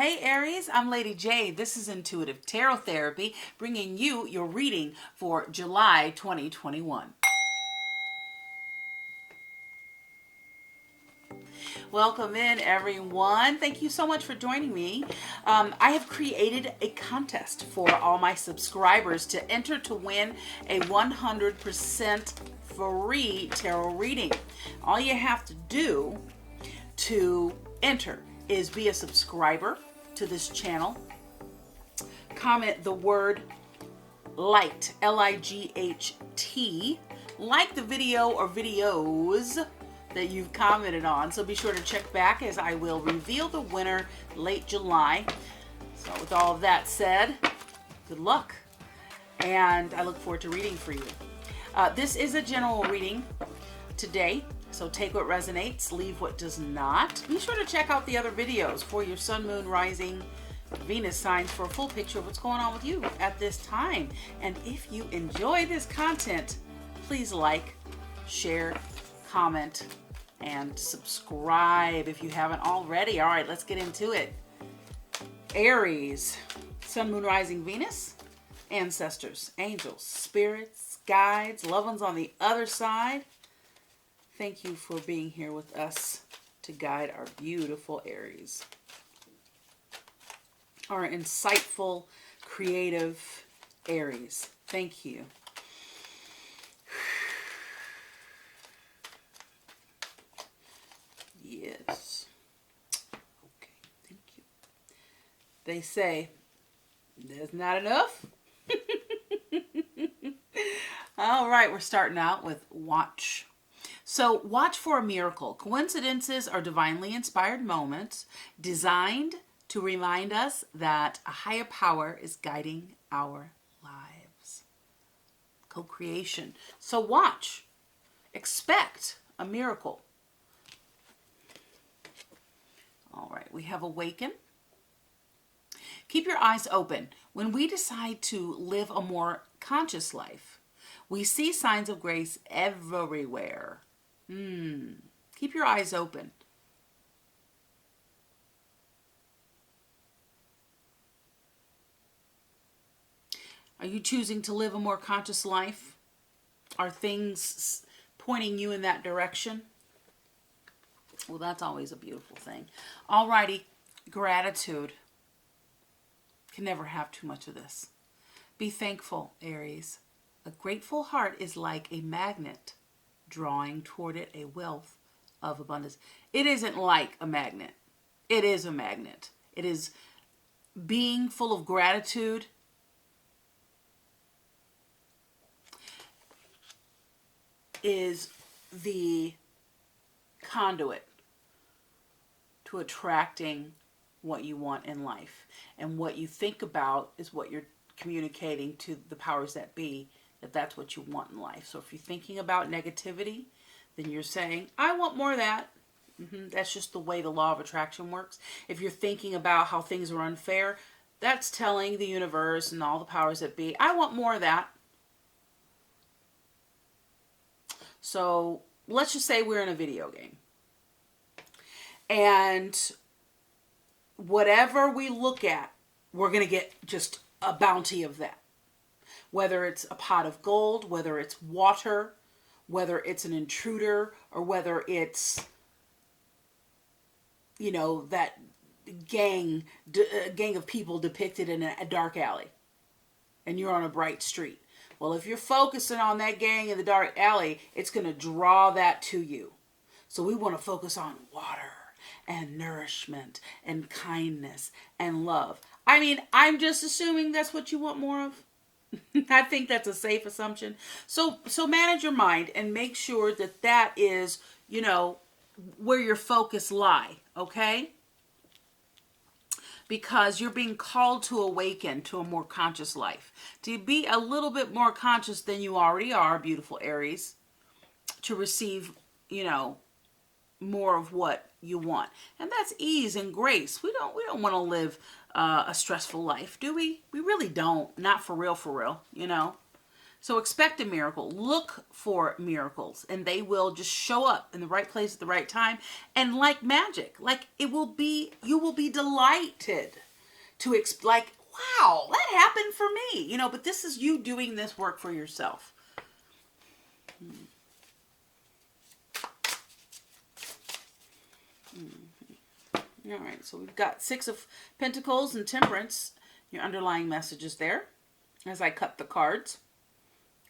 Hey Aries, I'm Lady J. This is Intuitive Tarot Therapy, bringing you your reading for July 2021. Welcome in, everyone. Thank you so much for joining me. I have created a contest for all my subscribers to enter to win a 100% free tarot reading. All you have to do to enter is be a subscriber to this channel. Comment the word light, L-I-G-H-T, like the video or videos that you've commented on. So be sure to check back as I will reveal the winner late July. So with all of that said, good luck. And I look forward to reading for you. This is a general reading today. So take what resonates, leave what does not. Be sure to check out the other videos for your sun, moon, rising, Venus signs for a full picture of what's going on with you at this time. And if you enjoy this content, please like, share, comment, and subscribe if you haven't already. All right, let's get into it. Aries, sun, moon, rising, Venus, ancestors, angels, spirits, guides, loved ones on the other side. Thank you for being here with us to guide our beautiful Aries. Our insightful, creative Aries. Thank you. Yes. Okay, thank you. They say, there's not enough. All right, we're starting out with watch. So watch for a miracle. Coincidences are divinely inspired moments designed to remind us that a higher power is guiding our lives. Co-creation. So watch. Expect a miracle. All right, we have awaken. Keep your eyes open. When we decide to live a more conscious life, we see signs of grace everywhere. Keep your eyes open. Are you choosing to live a more conscious life? Are things pointing you in that direction? Well, that's always a beautiful thing. Alrighty, gratitude. Can never have too much of this. Be thankful, Aries. A grateful heart is like a magnet, drawing toward it a wealth of abundance. It isn't like a magnet. It is a magnet. It is being full of gratitude. Is the conduit to attracting what you want in life. And what you think about is what you're communicating to the powers that be, that that's what you want in life. So if you're thinking about negativity, then you're saying, I want more of that. That's just the way the law of attraction works. If you're thinking about how things are unfair, that's telling the universe and all the powers that be, I want more of that. So let's just say we're in a video game. And whatever we look at, we're going to get just a bounty of that. Whether it's a pot of gold, whether it's water, whether it's an intruder, or whether it's, you know, that gang of people depicted in a dark alley. And you're on a bright street. Well, if you're focusing on that gang in the dark alley, it's going to draw that to you. So we want to focus on water and nourishment and kindness and love. I mean, I'm just assuming that's what you want more of. I think that's a safe assumption. So manage your mind and make sure that that is, you know, where your focus lie, okay? Because you're being called to awaken to a more conscious life. To be a little bit more conscious than you already are, beautiful Aries. To receive, you know, more of what you want. And that's ease and grace. We don't want to live a stressful life, do we? We really don't. Not for real, you know. So expect a miracle. Look for miracles, and they will just show up in the right place at the right time. And like magic, like you will be delighted to like, wow, that happened for me, you know, but this is you doing this work for yourself. All right, so we've got Six of Pentacles and Temperance, your underlying messages there, as I cut the cards.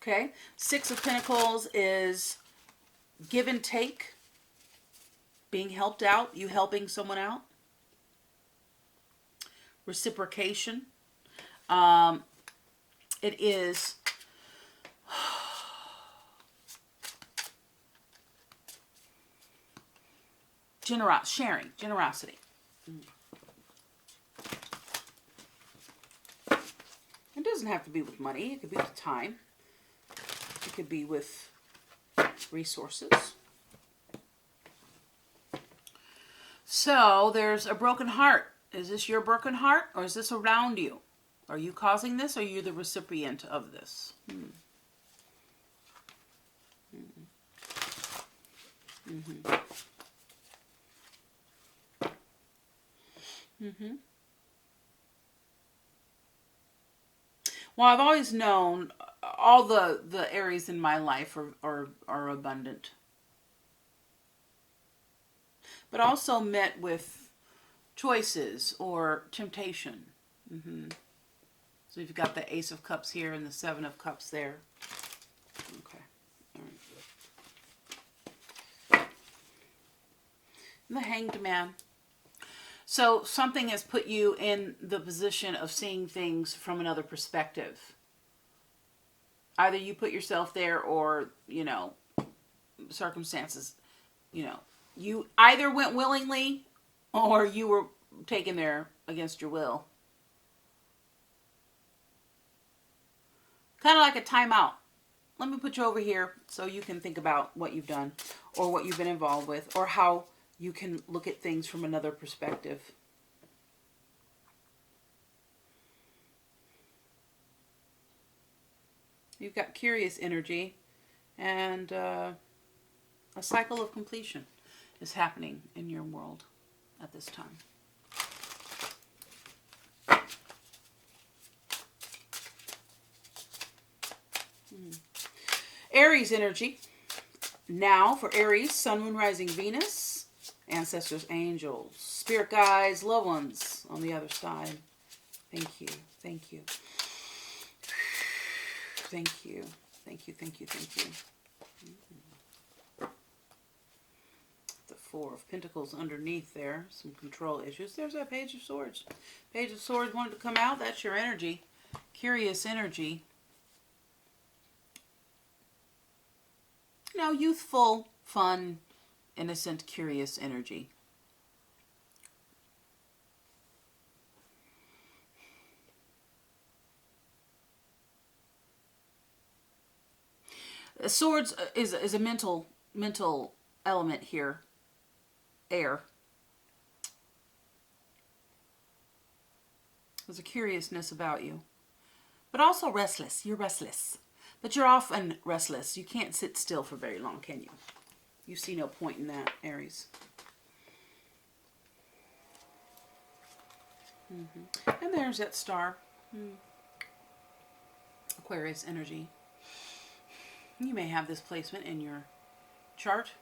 Okay, Six of Pentacles is give and take, being helped out, you helping someone out. Reciprocation. It is generosity. It doesn't have to be with money. It could be with time. It could be with resources. So there's a broken heart. Is this your broken heart, or is this around you? Are you causing this, or are you the recipient of this? Well, I've always known all the Aries in my life are abundant. But also met with choices or temptation. So you've got the Ace of Cups here and the Seven of Cups there. Okay. All right. And the Hanged Man. So something has put you in the position of seeing things from another perspective. Either you put yourself there, or, you know, circumstances, you know, you either went willingly or you were taken there against your will. Kind of like a timeout. Let me put you over here so you can think about what you've done or what you've been involved with, or how you can look at things from another perspective. You've got curious energy, and a cycle of completion is happening in your world at this time. Aries energy. Now for Aries, Sun, Moon, Rising, Venus, ancestors, angels, spirit guides, loved ones on the other side. Thank you. Thank you. Thank you. Thank you. Thank you. Thank you. The Four of Pentacles underneath there. Some control issues. There's that Page of Swords. Page of Swords wanted to come out. That's your energy. Curious energy. You know, youthful, fun, innocent, curious energy. Swords is a mental element here. Air. There's a curiousness about you. But also restless. You're restless. But you're often restless. You can't sit still for very long, can you? You see no point in that, Aries. And there's that star. Aquarius energy. You may have this placement in your chart.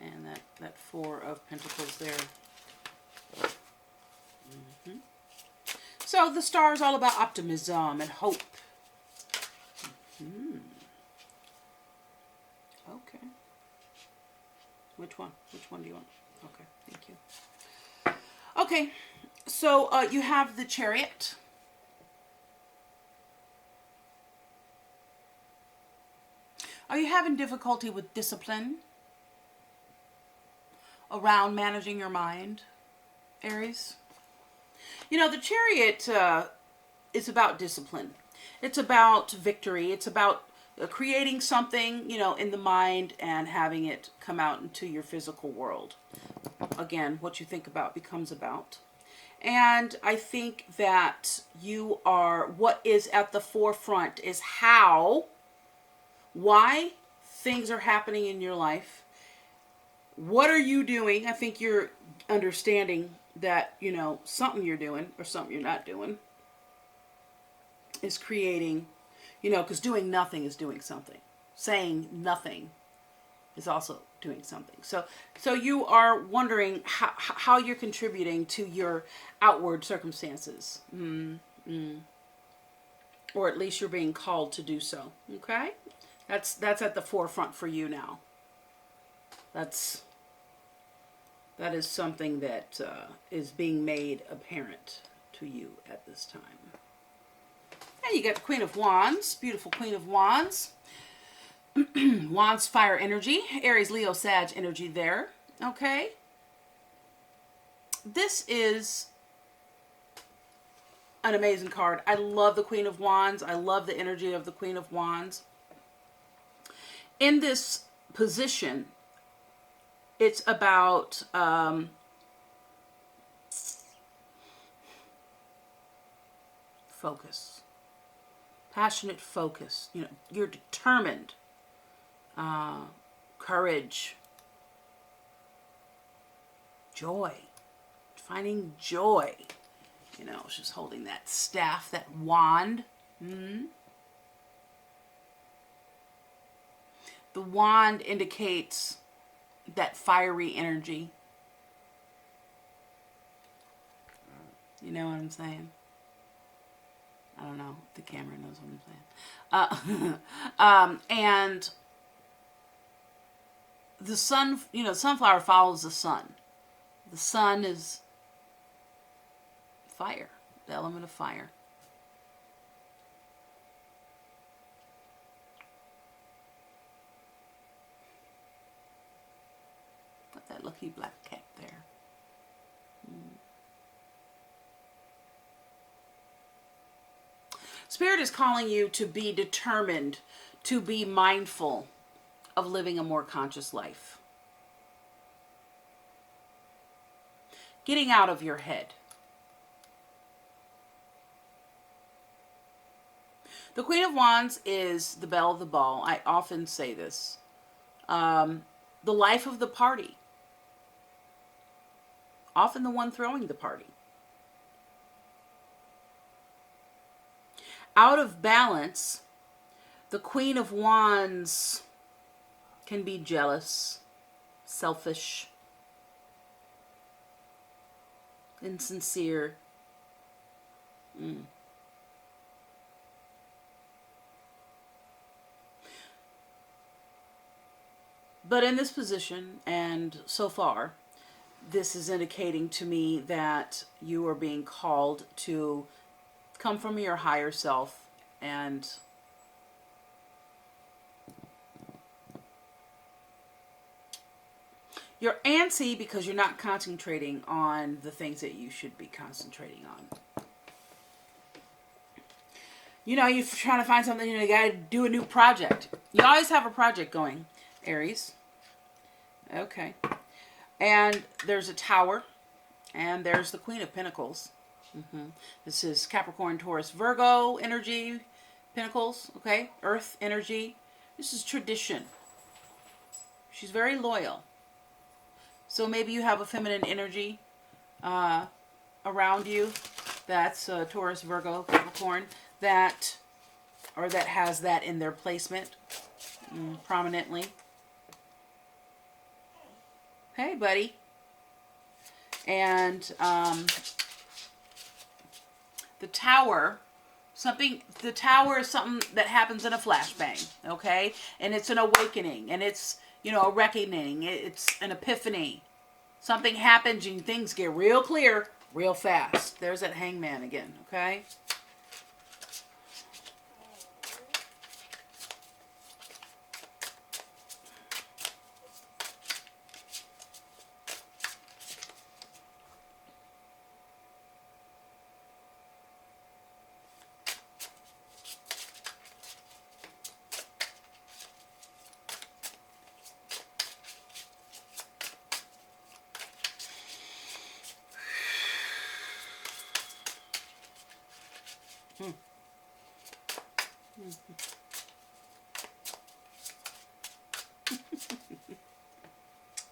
And that Four of Pentacles there. So the star is all about optimism and hope. Okay. Which one? Which one do you want? Okay, thank you. Okay, so you have the Chariot. Are you having difficulty with discipline around managing your mind, Aries? You know, the Chariot is about discipline. It's about victory. It's about creating something, you know, in the mind and having it come out into your physical world. Again, what you think about becomes about. And I think that you are, what is at the forefront is how, why things are happening in your life. What are you doing? I think you're understanding that, you know, something you're doing or something you're not doing is creating, you know, because doing nothing is doing something. Saying nothing is also doing something. So you are wondering how you're contributing to your outward circumstances. Or at least you're being called to do so. Okay? That's at the forefront for you now. That is something that is being made apparent to you at this time. And you got the Queen of Wands, beautiful Queen of Wands. Wands, fire energy, Aries, Leo, Sag energy there. Okay. This is an amazing card. I love the Queen of Wands. I love the energy of the Queen of Wands. In this position, it's about focus. Passionate focus. You know, you're determined. Courage. Joy. Finding joy. You know, she's holding that staff, that wand. The wand indicates that fiery energy. You know what I'm saying? I don't know if the camera knows what I'm saying. And the sun, you know, sunflower follows the sun. The sun is fire, the element of fire. Got that lucky black cat there. Spirit is calling you to be determined, to be mindful of living a more conscious life. Getting out of your head. The Queen of Wands is the belle of the ball. I often say this. The life of the party. Often the one throwing the party. Out of balance, the Queen of Wands can be jealous, selfish, insincere. But in this position, and so far, this is indicating to me that you are being called to come from your higher self and you're antsy because you're not concentrating on the things that you should be concentrating on. You know, you're trying to find something, you know, you got to do a new project. You always have a project going, Aries. Okay. And there's a Tower, and there's the Queen of Pentacles. This is Capricorn, Taurus, Virgo energy, Pentacles, okay? Earth energy. This is tradition. She's very loyal. So maybe you have a feminine energy around you. That's Taurus, Virgo, Capricorn. That has that in their placement prominently. Hey, buddy. And the Tower, the Tower is something that happens in a flashbang, okay? And it's an awakening, and it's, you know, a reckoning. It's an epiphany. Something happens and things get real clear real fast. There's that Hangman again, okay?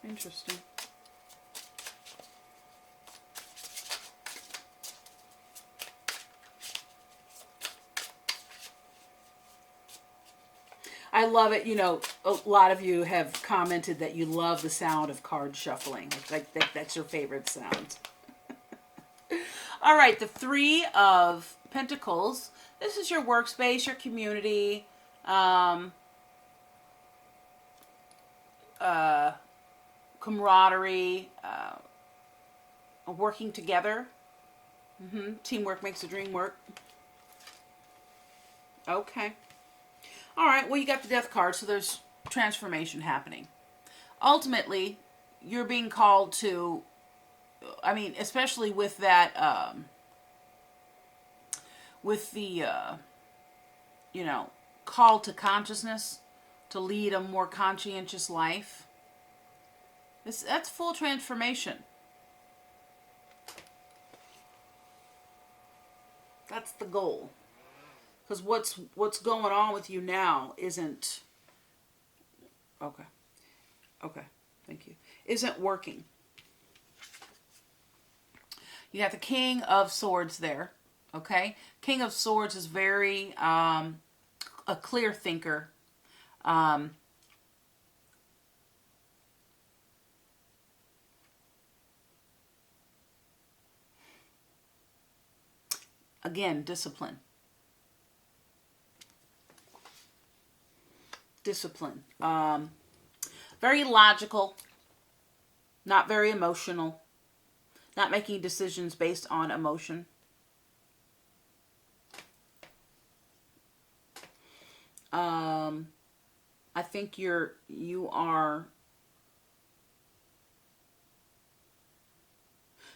Interesting. I love it. You know, a lot of you have commented that you love the sound of card shuffling. Like that's your favorite sound. All right, the Three of Pentacles. This is your workspace, your community, camaraderie, working together. Teamwork makes the dream work. Okay. All right, well, you got the Death card, so there's transformation happening. Ultimately, you're being called to, I mean, especially with that, with the, you know, call to consciousness to lead a more conscientious life. That's full transformation. That's the goal. Because what's going on with you now isn't, okay, thank you, isn't working. You got the King of Swords there, okay? King of Swords is very a clear thinker. Again, discipline. Very logical, not very emotional, not making decisions based on emotion. I think you are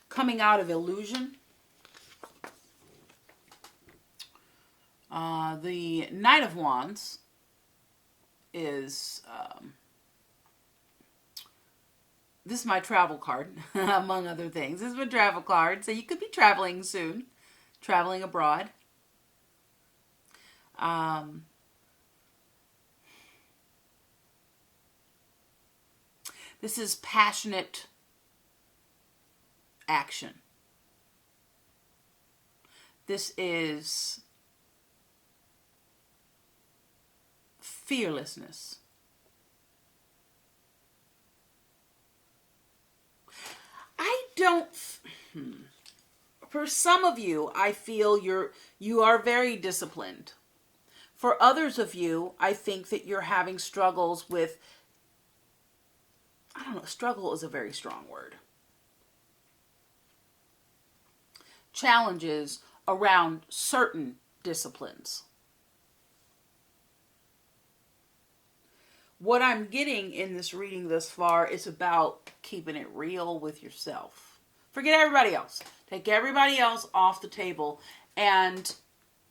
coming out of illusion. The Knight of Wands is, this is my travel card, among other things. This is my travel card, so you could be traveling soon, traveling abroad. This is passionate action. This is fearlessness. I don't, for some of you, I feel you are very disciplined. For others of you, I think that you're having struggles with, I don't know, struggle is a very strong word. Challenges around certain disciplines. What I'm getting in this reading thus far is about keeping it real with yourself. Forget everybody else. Take everybody else off the table and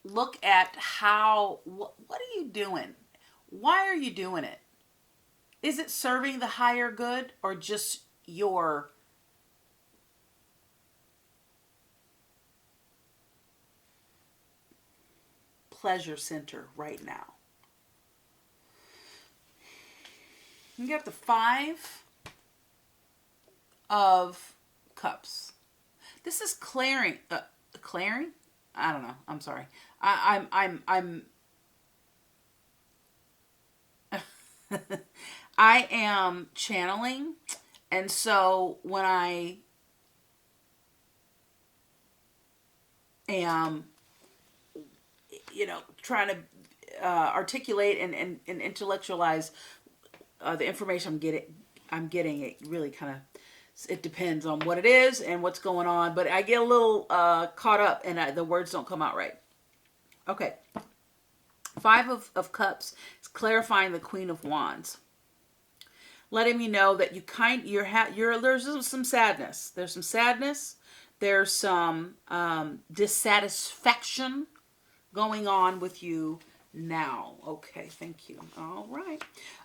look at what are you doing? Why are you doing it? Is it serving the higher good or just your pleasure center right now? You got the Five of Cups. This is clearing. Clearing? I don't know. I'm sorry. I'm I am channeling, and so when I am, trying to articulate and intellectualize the information I'm getting, it really kind of, it depends on what it is and what's going on, but I get a little caught up and the words don't come out right. Okay. Five of Cups is clarifying the Queen of Wands. Letting me know that there's some sadness. There's some sadness. There's some dissatisfaction going on with you now. Okay, thank you. All right.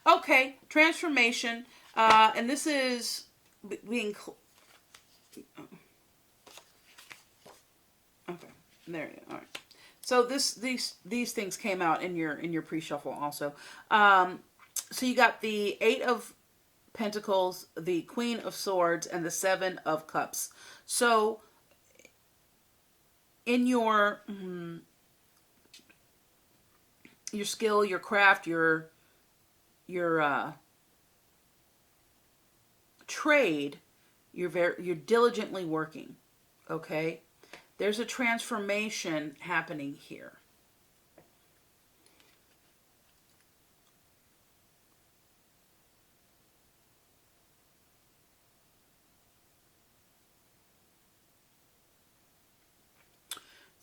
Okay, transformation. And this is being... Okay, there it is. All right. So these things came out in your pre-shuffle also. So you got the Eight of Pentacles, the Queen of Swords, and the Seven of Cups. So in your skill, your craft, your trade, you're diligently working. Okay, there's a transformation happening here.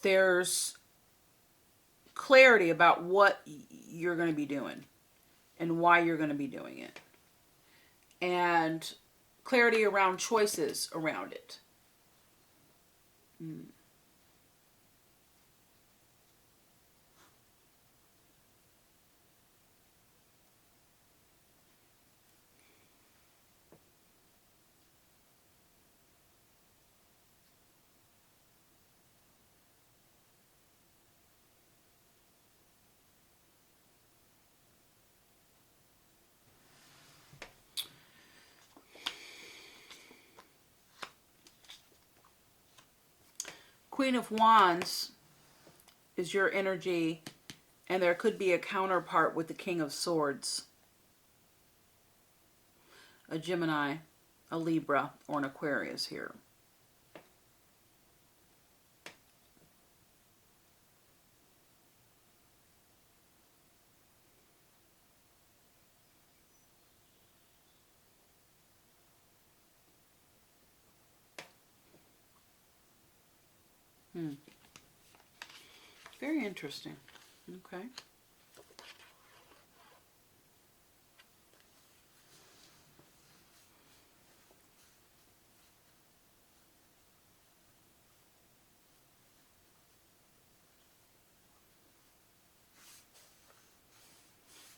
There's clarity about what you're going to be doing and why you're going to be doing it. And clarity around choices around it. Queen of Wands is your energy, and there could be a counterpart with the King of Swords. A Gemini, a Libra, or an Aquarius here. Very interesting. Okay.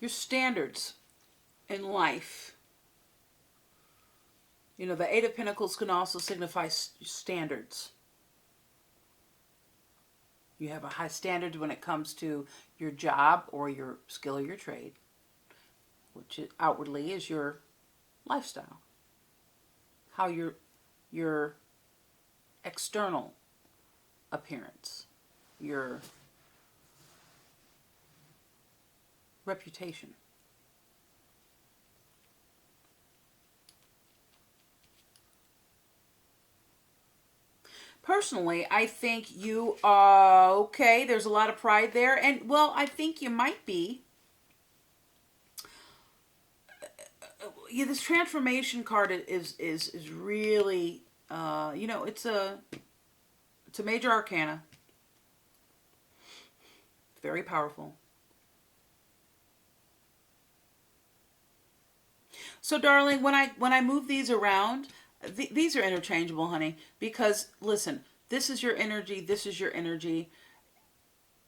Your standards in life. You know, the Eight of Pentacles can also signify standards. You have a high standard when it comes to your job or your skill or your trade, which outwardly is your lifestyle. How your external appearance, your reputation. Personally, I think you are okay. There's a lot of pride there. And, well, I think you might be. Yeah, this transformation card is really, you know, it's a major arcana. Very powerful. So, darling, when I move these around, these are interchangeable, honey, because listen, this is your energy, this is your energy.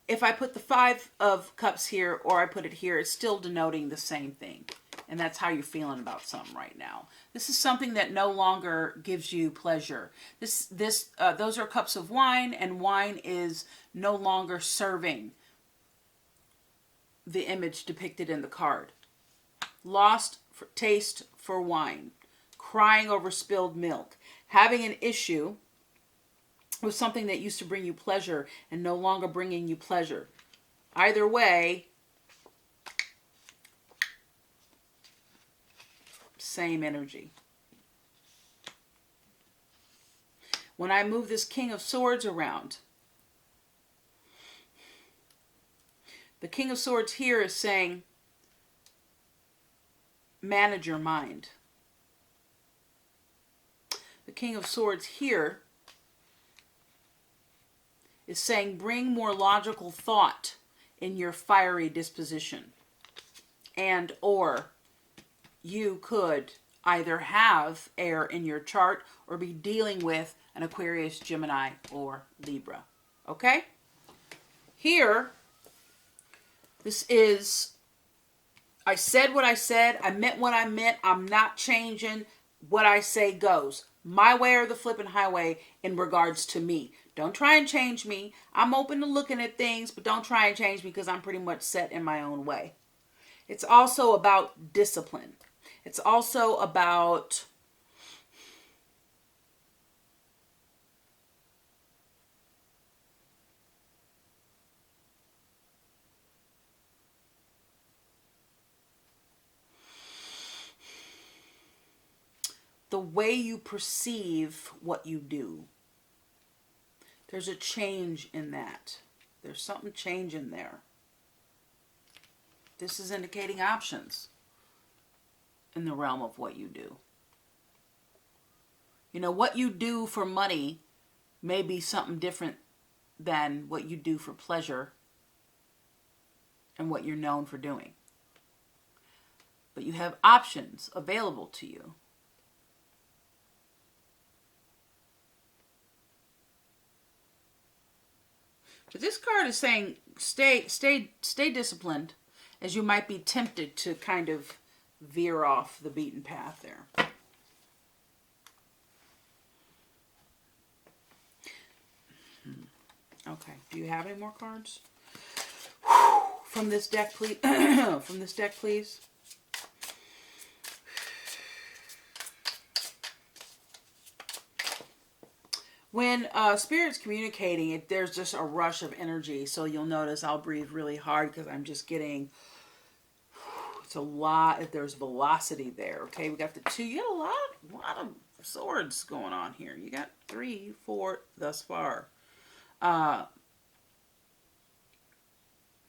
If I put the Five of Cups here or I put it here, it's still denoting the same thing. And that's how you're feeling about something right now. This is something that no longer gives you pleasure. Those are cups of wine, and wine is no longer serving the image depicted in the card. Lost taste for wine. Crying over spilled milk, having an issue with something that used to bring you pleasure and no longer bringing you pleasure. Either way, same energy. When I move this King of Swords around, the King of Swords here is saying, manage your mind. The King of Swords here is saying bring more logical thought in your fiery disposition. And or you could either have air in your chart or be dealing with an Aquarius, Gemini, or Libra. Okay? Here, this is, I said what I said. I meant what I meant. I'm not changing. What I say goes. My way or the flipping highway in regards to me. Don't try and change me. I'm open to looking at things, but don't try and change me because I'm pretty much set in my own way. It's also about discipline. It's also about the way you perceive what you do. There's a change in that. There's something changing there. This is indicating options in the realm of what you do. You know, what you do for money may be something different than what you do for pleasure and what you're known for doing. But you have options available to you. But this card is saying stay disciplined, as you might be tempted to kind of veer off the beaten path there. Okay, do you have any more cards? From this deck, please. From this deck, please. When Spirit's communicating, there's just a rush of energy. So you'll notice I'll breathe really hard because I'm just getting, it's a lot, there's velocity there. Okay, we got the 2, you got a lot of swords going on here. You got 3, 4 thus far.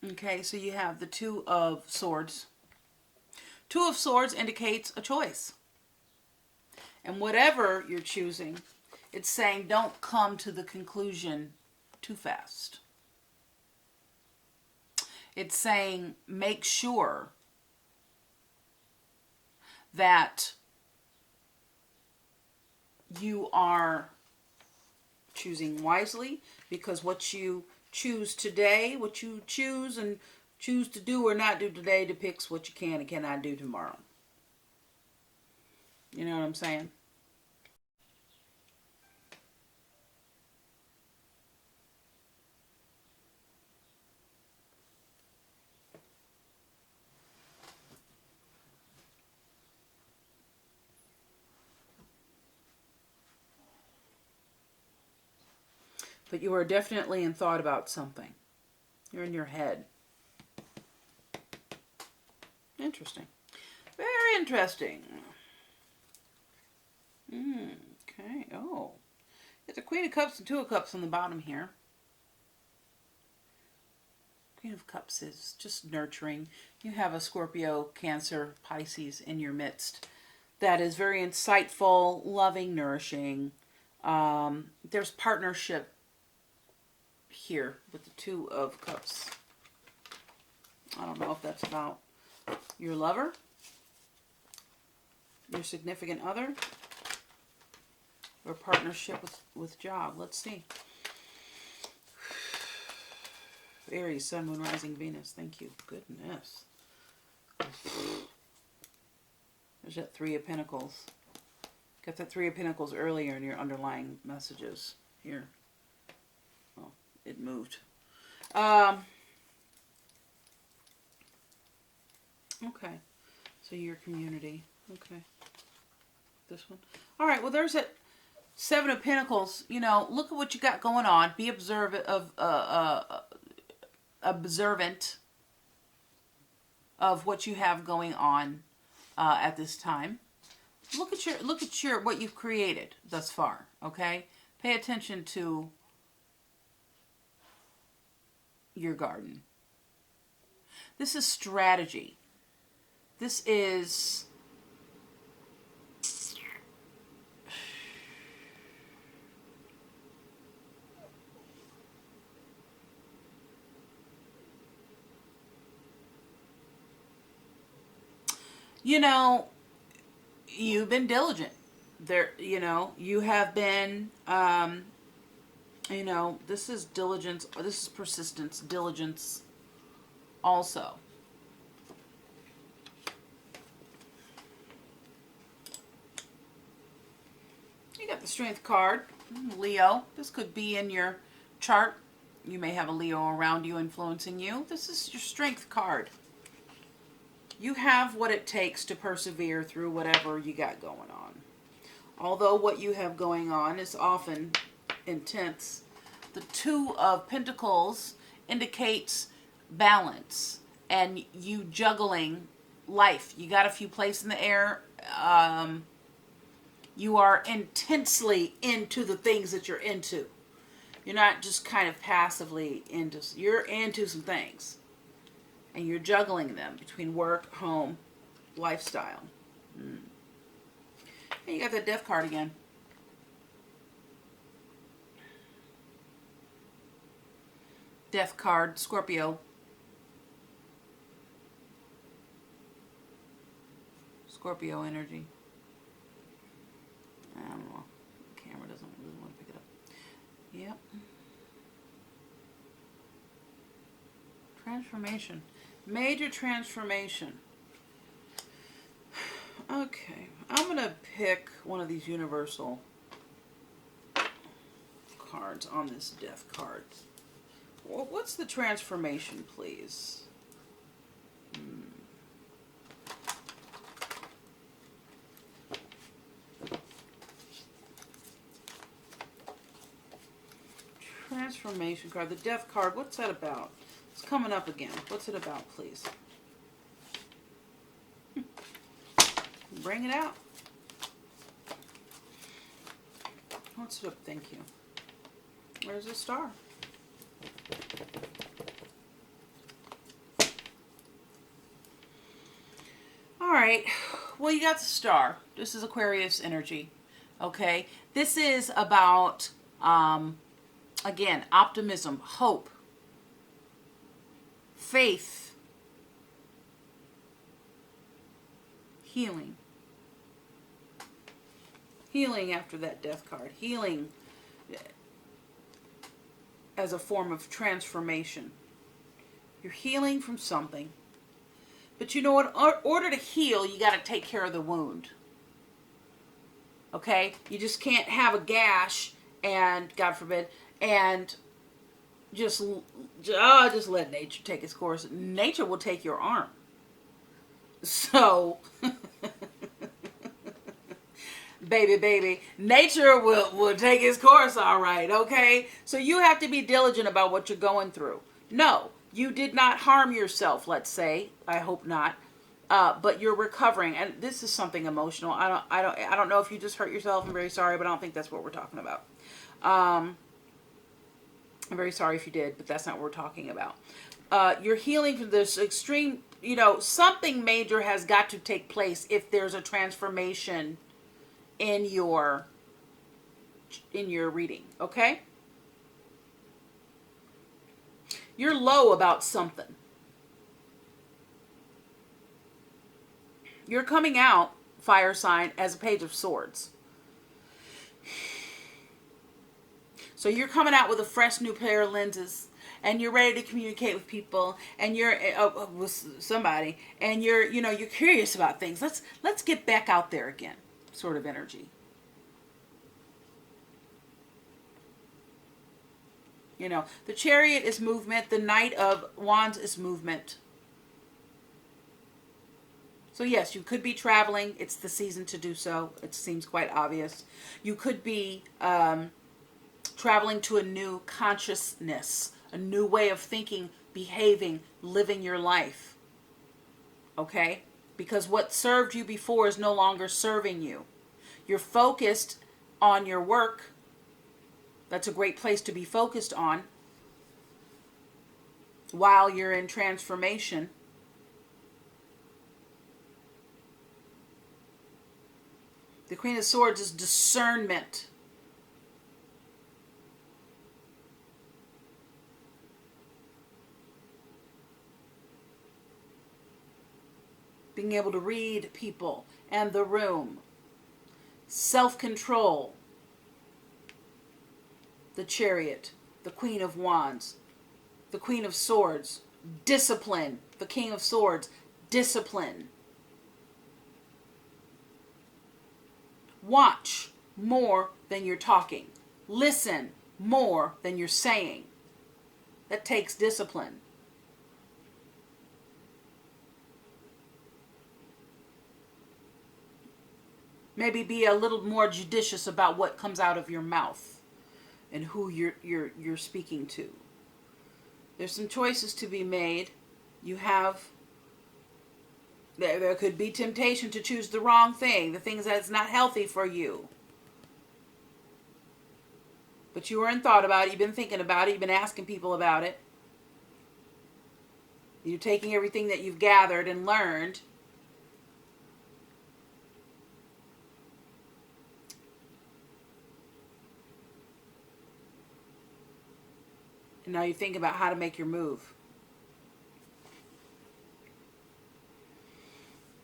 Okay, so you have the 2 of Swords. 2 of Swords indicates a choice. And whatever you're choosing, it's saying don't come to the conclusion too fast. It's saying make sure that you are choosing wisely, because what you choose today, what you choose and choose to do or not do today depicts what you can and cannot do tomorrow. You know what I'm saying? But you are definitely in thought about something. You're in your head. Interesting. Very interesting. Okay. Oh. It's a Queen of Cups and 2 of Cups on the bottom here. Queen of Cups is just nurturing. You have a Scorpio, Cancer, Pisces in your midst. That is very insightful, loving, nourishing. There's partnership here with the 2 of Cups. I don't know if that's about your lover, your significant other, or partnership with job. Let's see. Aries, Sun, Moon, Rising, Venus. Thank you. Goodness. There's that 3 of Pentacles. Got that 3 of Pentacles earlier in your underlying messages here. Oh, it moved. Okay. So your community. Okay. This one. All right. Well, there's that 7 of Pentacles. You know, look at what you got going on. Be observant of what you have going on at this time. Look at your what you've created thus far. Okay. Pay attention to your garden. This is strategy. This is you know, you've been diligent. There, you know, you have been you know, this is diligence, or this is persistence, diligence also. You got the Strength card. Leo, this could be in your chart. You may have a Leo around you influencing you. This is your strength card. You have what it takes to persevere through whatever you got going on. Although what you have going on is often intense, the Two of Pentacles indicates balance and you juggling life. You got a few plates in the air. You are intensely into the things that you're into. You're not just kind of passively into, you're into some things. And you're juggling them between work, home, lifestyle. And you got the Death card again. Death card, Scorpio. Scorpio energy. I don't know. The camera doesn't really want to pick it up. Yep. Transformation. Major transformation. Okay. I'm going to pick one of these universal cards on this Death card. Well, what's the transformation, please? Transformation card. The Death card. What's that about? It's coming up again. What's it about, please? Bring it out. What's it up? Thank you. Where's the star? All right. Well, you got the star. This is Aquarius energy. Okay. This is about, again, optimism, hope, faith, healing. Healing after that Death card. Healing as a form of transformation. You're healing from something. But you know what? In order to heal, you got to take care of the wound. Okay? You just can't have a gash and, God forbid, and just let nature take its course. Nature will take your arm. So, baby, nature will take its course, all right, okay? So you have to be diligent about what you're going through. No, you did not harm yourself, let's say. I hope not. But you're recovering, and this is something emotional. I don't know if you just hurt yourself. I'm very sorry, but I don't think that's what we're talking about. I'm very sorry if you did, but that's not what we're talking about. You're healing from this extreme, something major has got to take place if there's a transformation in your reading, okay? You're low about something. You're coming out, fire sign, as a Page of Swords. So you're coming out with a fresh new pair of lenses, and you're ready to communicate with people, and you're with somebody, and you're curious about things. Let's get back out there again, sort of energy. The Chariot is movement. The Knight of Wands is movement. So yes, you could be traveling. It's the season to do so. It seems quite obvious. You could be traveling to a new consciousness, a new way of thinking, behaving, living your life. Okay? Because what served you before is no longer serving you. You're focused on your work. That's a great place to be focused on while you're in transformation. The Queen of Swords is discernment. Being able to read people and the room. Self-control. The Chariot. The Queen of Wands. The Queen of Swords. Discipline. The King of Swords. Discipline. Watch more than you're talking. listen more than you're saying. That takes discipline. Maybe be a little more judicious about what comes out of your mouth and who you're speaking to. There's some choices to be made. There could be temptation to choose the wrong thing, the things that's not healthy for you. But you weren't thought about it, you've been thinking about it, you've been asking people about it. You're taking everything that you've gathered and learned. And now you think about how to make your move.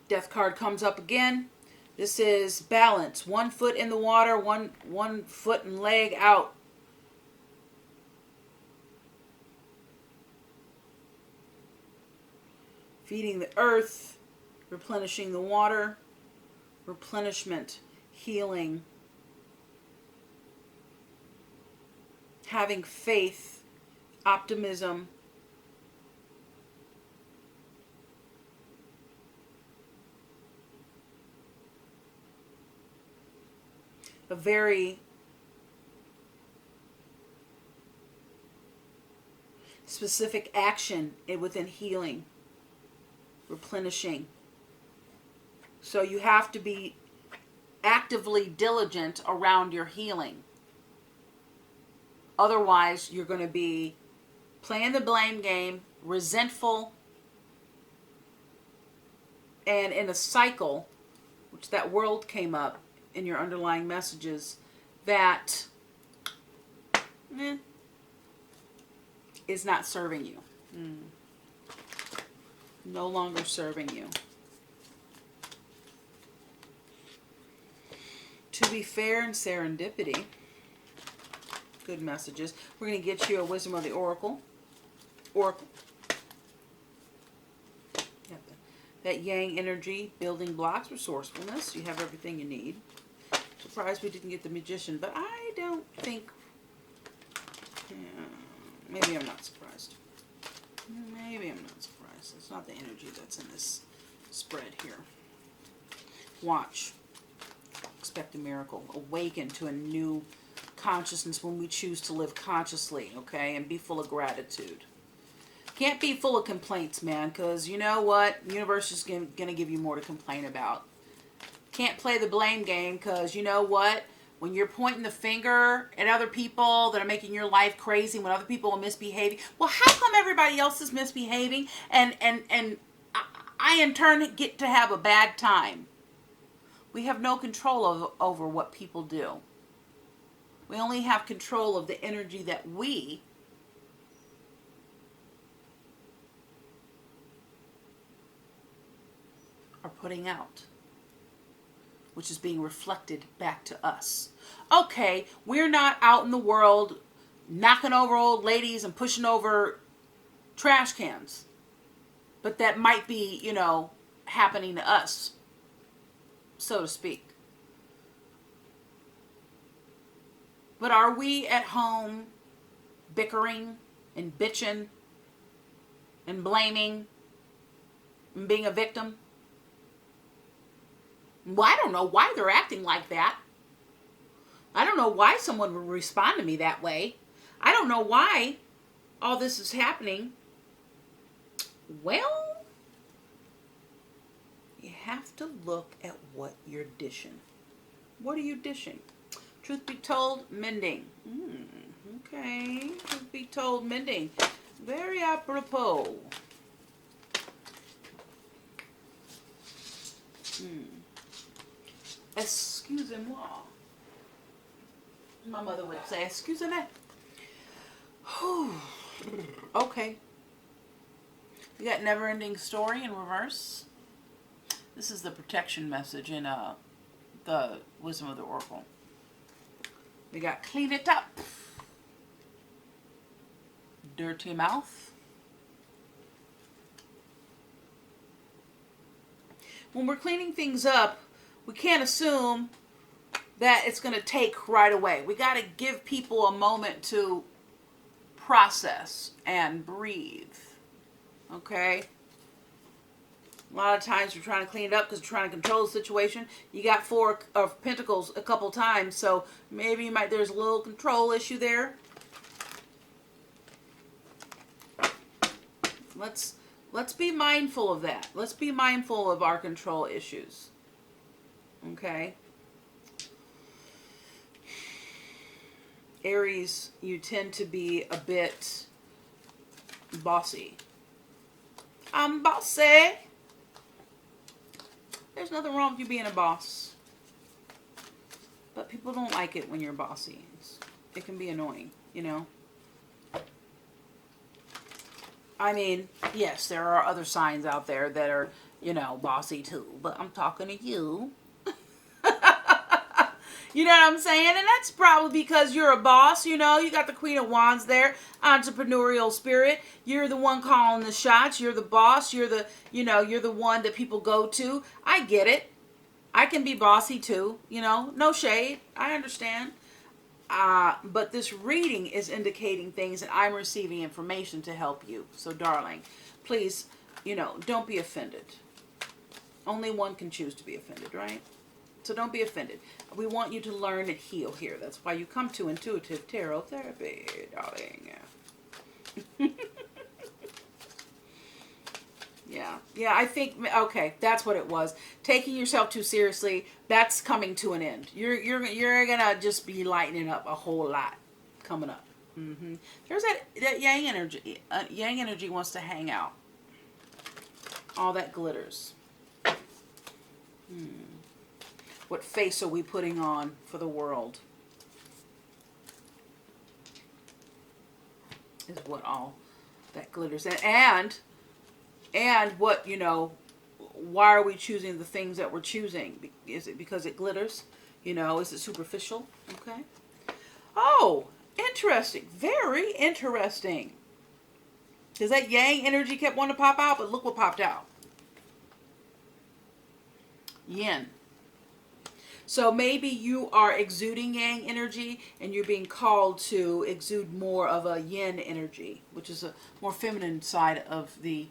Death card comes up again. This is balance. 1 foot in the water, one foot and leg out. Feeding the earth, replenishing the water, replenishment, healing, having faith, optimism, a very specific action within healing, replenishing. So you have to be actively diligent around your healing. Otherwise, you're going to be playing the blame game, resentful, and in a cycle, which that world came up in your underlying messages, that is not serving you. No longer serving you. To be fair and serendipity. Good messages. We're going to get you a Wisdom of the Oracle. That yang energy, building blocks, resourcefulness. You have everything you need. Surprised we didn't get the Magician, but I don't think... maybe I'm not surprised. Maybe I'm not surprised. It's not the energy that's in this spread here. Watch. Expect a miracle. Awaken to a new consciousness when we choose to live consciously, okay? And be full of gratitude. Can't be full of complaints, man, because you know what? The universe is going to give you more to complain about. Can't play the blame game because you know what? When you're pointing the finger at other people that are making your life crazy, when other people are misbehaving, well, how come everybody else is misbehaving and I in turn get to have a bad time? We have no control over what people do. We only have control of the energy that we are putting out, which is being reflected back to us. Okay, we're not out in the world knocking over old ladies and pushing over trash cans, but that might be, happening to us, so to speak. But are we at home bickering and bitching and blaming and being a victim? Well, I don't know why they're acting like that. I don't know why someone would respond to me that way. I don't know why all this is happening. Well, you have to look at what you're dishing. What are you dishing? Truth be told, mending. Okay, truth be told, mending. Very apropos. Excusez-moi. My mother would say, excusez-moi. Okay. We got Never Ending Story in reverse. This is the protection message in the Wisdom of the Oracle. We got Clean It Up. Dirty Mouth. When we're cleaning things up, we can't assume that it's going to take right away. We got to give people a moment to process and breathe. Okay? A lot of times you're trying to clean it up because you're trying to control the situation. You got 4 of Pentacles a couple times, so maybe there's a little control issue there. Let's be mindful of that. Let's be mindful of our control issues. Okay? Aries, you tend to be a bit bossy. I'm bossy. There's nothing wrong with you being a boss. But people don't like it when you're bossy. It can be annoying, you know. I mean, yes, there are other signs out there that are, you know, bossy too. But I'm talking to you. You know what I'm saying? And that's probably because you're a boss, you know. You got the Queen of Wands there, entrepreneurial spirit. You're the one calling the shots. You're the boss. You're the, you know, you're the one that people go to. I get it. I can be bossy too, you know. No shade. I understand. But this reading is indicating things and I'm receiving information to help you. So, darling, please, you know, don't be offended. Only one can choose to be offended, right? So don't be offended. We want you to learn and heal here. That's why you come to intuitive tarot therapy, darling. Yeah, I think, okay, that's what it was. Taking yourself too seriously, that's coming to an end. You're gonna just be lightening up a whole lot coming up. There's that yang energy. Yang energy wants to hang out. All that glitters. What face are we putting on for the world? Is what all that glitters. And what, you know, why are we choosing the things that we're choosing? Is it because it glitters? You know, is it superficial? Okay. Oh, interesting. Very interesting. Because that yang energy kept wanting to pop out, but look what popped out. Yin. So maybe you are exuding yang energy and you're being called to exude more of a yin energy, which is a more feminine side of the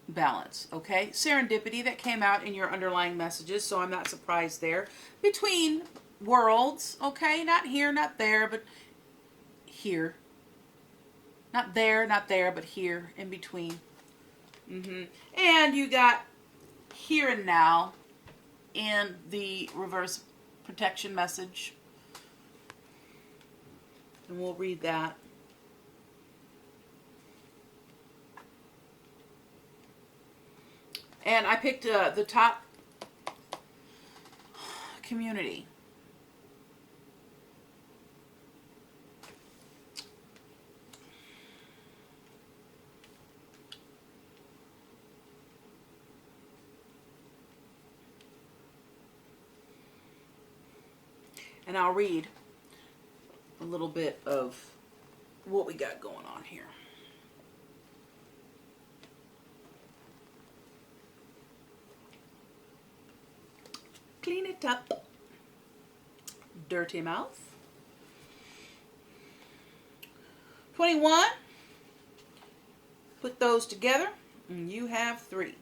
balance. Okay, serendipity that came out in your underlying messages, so I'm not surprised there. Between worlds, okay, not here, not there, but here. Not there, but here, in between. And you got here and now in the reverse protection message. And we'll read that. And I picked the top community. And I'll read a little bit of what we got going on here. Clean it up. Dirty mouth. 21. Put those together and you have 3.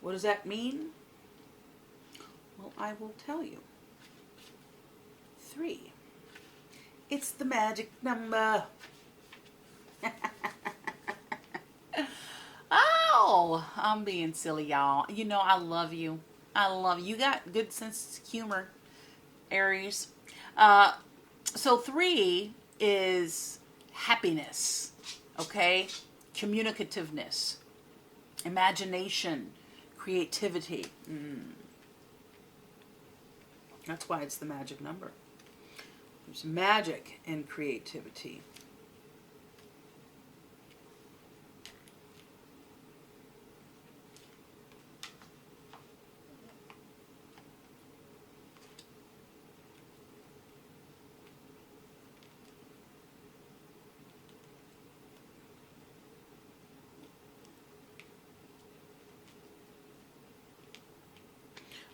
What does that mean? Well, I will tell you. 3. It's the magic number. Oh, I'm being silly, y'all. You know I love you. I love you. You got good sense of humor, Aries. So 3 is happiness, okay? Communicativeness, imagination, creativity. That's why it's the magic number. There's magic in creativity.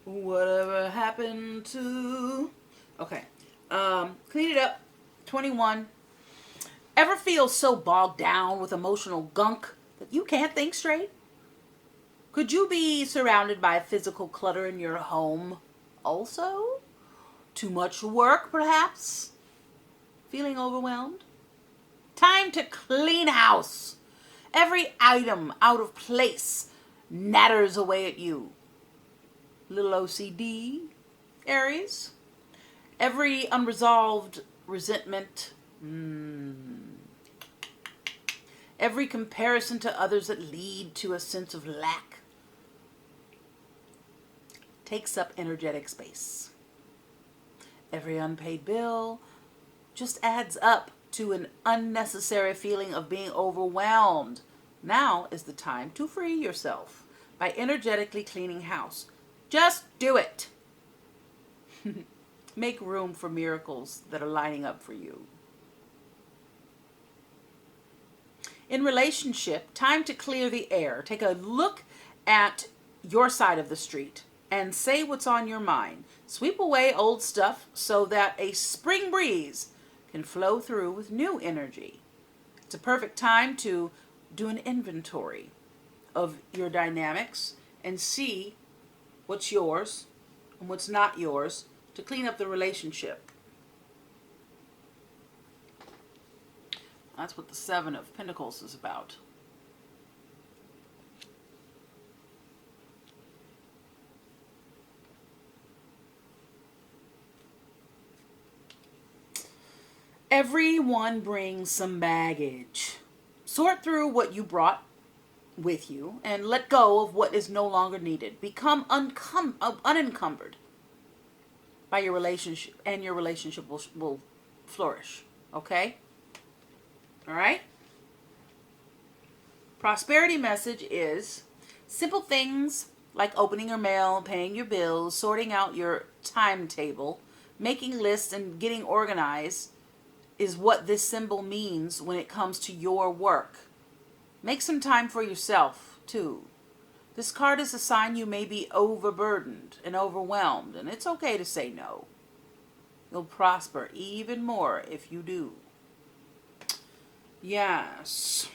Whatever happened to... Okay. Clean it up. 21. Ever feel so bogged down with emotional gunk that you can't think straight? Could you be surrounded by physical clutter in your home also? Too much work, perhaps? Feeling overwhelmed? Time to clean house. Every item out of place natters away at you. Little OCD, Aries. Every unresolved resentment. Every comparison to others that lead to a sense of lack takes up energetic space. Every unpaid bill just adds up to an unnecessary feeling of being overwhelmed. Now is the time to free yourself by energetically cleaning house. Just do it. Make room for miracles that are lining up for you. In relationship, time to clear the air. Take a look at your side of the street and say what's on your mind. Sweep away old stuff so that a spring breeze can flow through with new energy. It's a perfect time to do an inventory of your dynamics and see what's yours and what's not yours to clean up the relationship. That's what the Seven of Pentacles is about. Everyone brings some baggage. Sort through what you brought with you and let go of what is no longer needed. Become unencumbered by your relationship, and your relationship will flourish. Okay? All right? Prosperity message is simple things like opening your mail, paying your bills, sorting out your timetable, making lists, and getting organized is what this symbol means when it comes to your work. Make some time for yourself, too. This card is a sign you may be overburdened and overwhelmed, and it's okay to say no. You'll prosper even more if you do. Yes.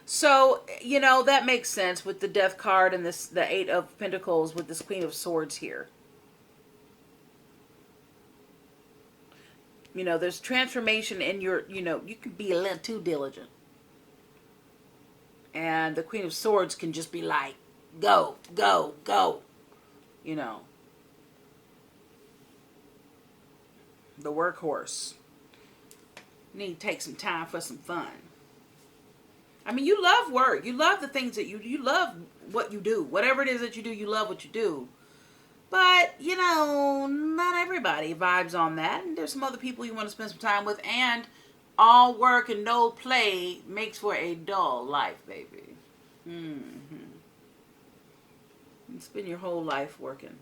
So, you know, that makes sense with the Death card and the Eight of Pentacles with this Queen of Swords here. You know, there's transformation in your, you know, you can be a little too diligent. And the Queen of Swords can just be like, go, go, go. You know. The workhorse. You need to take some time for some fun. I mean, you love work. You love the things that you love what you do. Whatever it is that you do, you love what you do. But, you know, not everybody vibes on that. And there's some other people you want to spend some time with. And all work and no play makes for a dull life, baby. You spend your whole life working.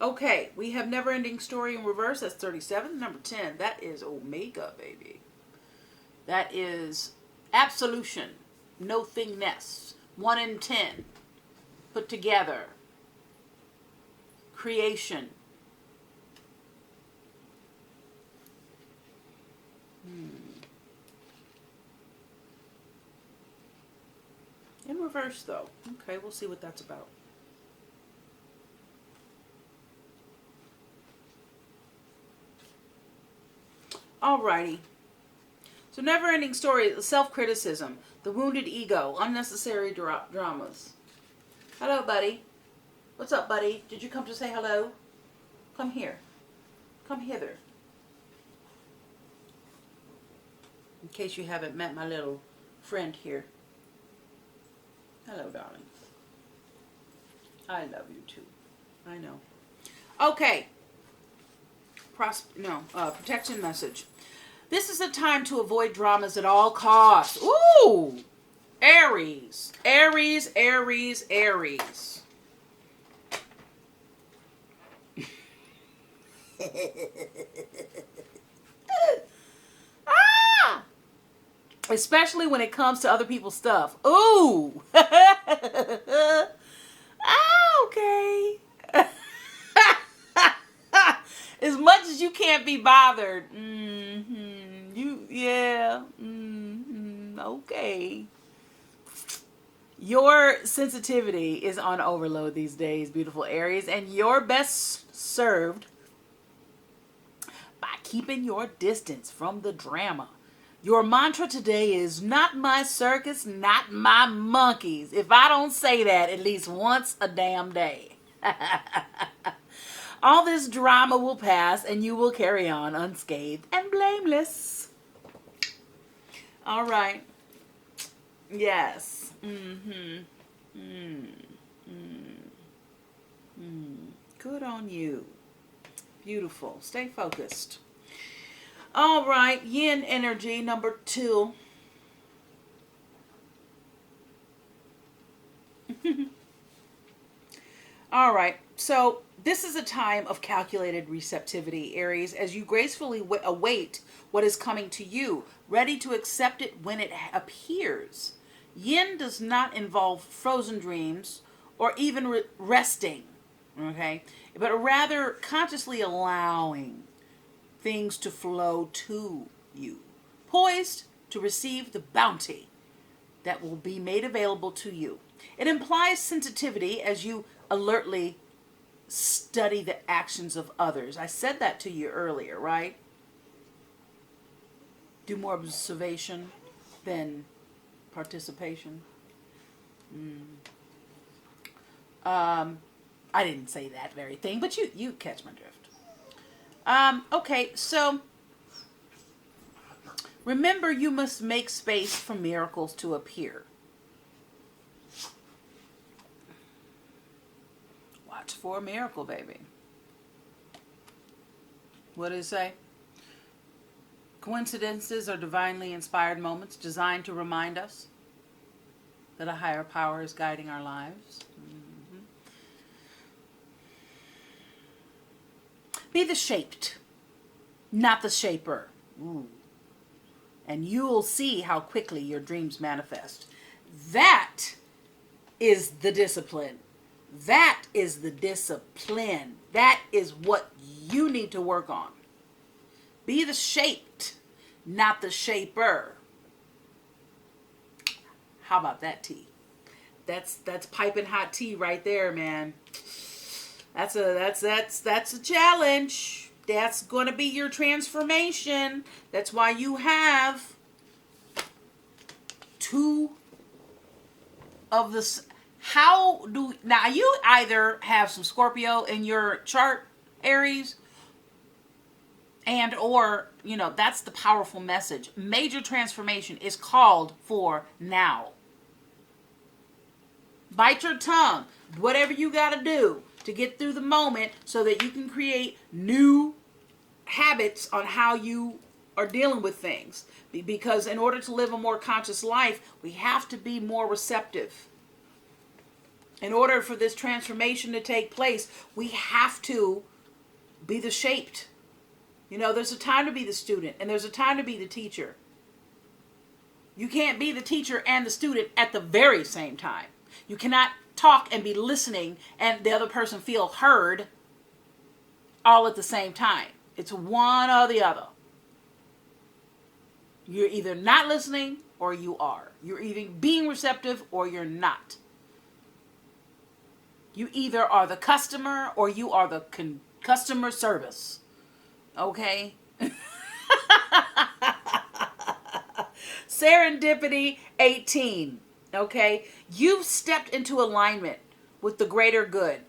Okay, we have Never-Ending Story in reverse. That's 37. Number 10, that is Omega, baby. That is absolution. Nothingness. 1 in 10. Put together. Creation. In reverse, though. Okay, we'll see what that's about. Alrighty. So Never-Ending Story, self-criticism, the wounded ego, unnecessary dramas. Hello, buddy. What's up, buddy? Did you come to say hello? Come here. Come hither. In case you haven't met my little friend here. Hello, darling. I love you too. I know. Okay. Protection message. This is a time to avoid dramas at all costs. Ooh! Aries. Aries, Aries, Aries. Ah! especially when it comes to other people's stuff. Ooh. Okay. As much as you can't be bothered. Okay. Your sensitivity is on overload these days, beautiful Aries, and you're best served by keeping your distance from the drama. Your mantra today is not my circus, not my monkeys. If I don't say that at least once a damn day. All this drama will pass and you will carry on unscathed and blameless. All right. Yes. Good on you. Beautiful. Stay focused. All right. Yin energy number 2. All right. So this is a time of calculated receptivity, Aries, as you gracefully await what is coming to you, ready to accept it when it appears. Yin does not involve frozen dreams or even resting, okay, but rather consciously allowing things to flow to you, poised to receive the bounty that will be made available to you. It implies sensitivity as you alertly study the actions of others. I said that to you earlier, right? Do more observation than participation. I didn't say that very thing, but you catch my drift. Okay, so remember, you must make space for miracles to appear. Watch for a miracle, baby. What did it say? Coincidences are divinely inspired moments designed to remind us that a higher power is guiding our lives. Be the shaped, not the shaper. Ooh. And you'll see how quickly your dreams manifest. That is the discipline. That is the discipline. That is what you need to work on. Be the shaped, not the shaper. How about that tea? That's piping hot tea right there, man. That's a challenge. That's going to be your transformation. That's why you have 2 of the. Now you either have some Scorpio in your chart, Aries, and or, that's the powerful message. Major transformation is called for now. Bite your tongue. Whatever you got to do to get through the moment so that you can create new habits on how you are dealing with things. Because in order to live a more conscious life, we have to be more receptive. In order for this transformation to take place, we have to be the shaped. There's a time to be the student and there's a time to be the teacher. You can't be the teacher and the student at the very same time. You cannot talk and be listening and the other person feel heard all at the same time. It's one or the other. You're either not listening or you are. You're either being receptive or you're not. You either are the customer or you are the customer service. Okay? Serendipity 18. Okay? You've stepped into alignment with the greater good,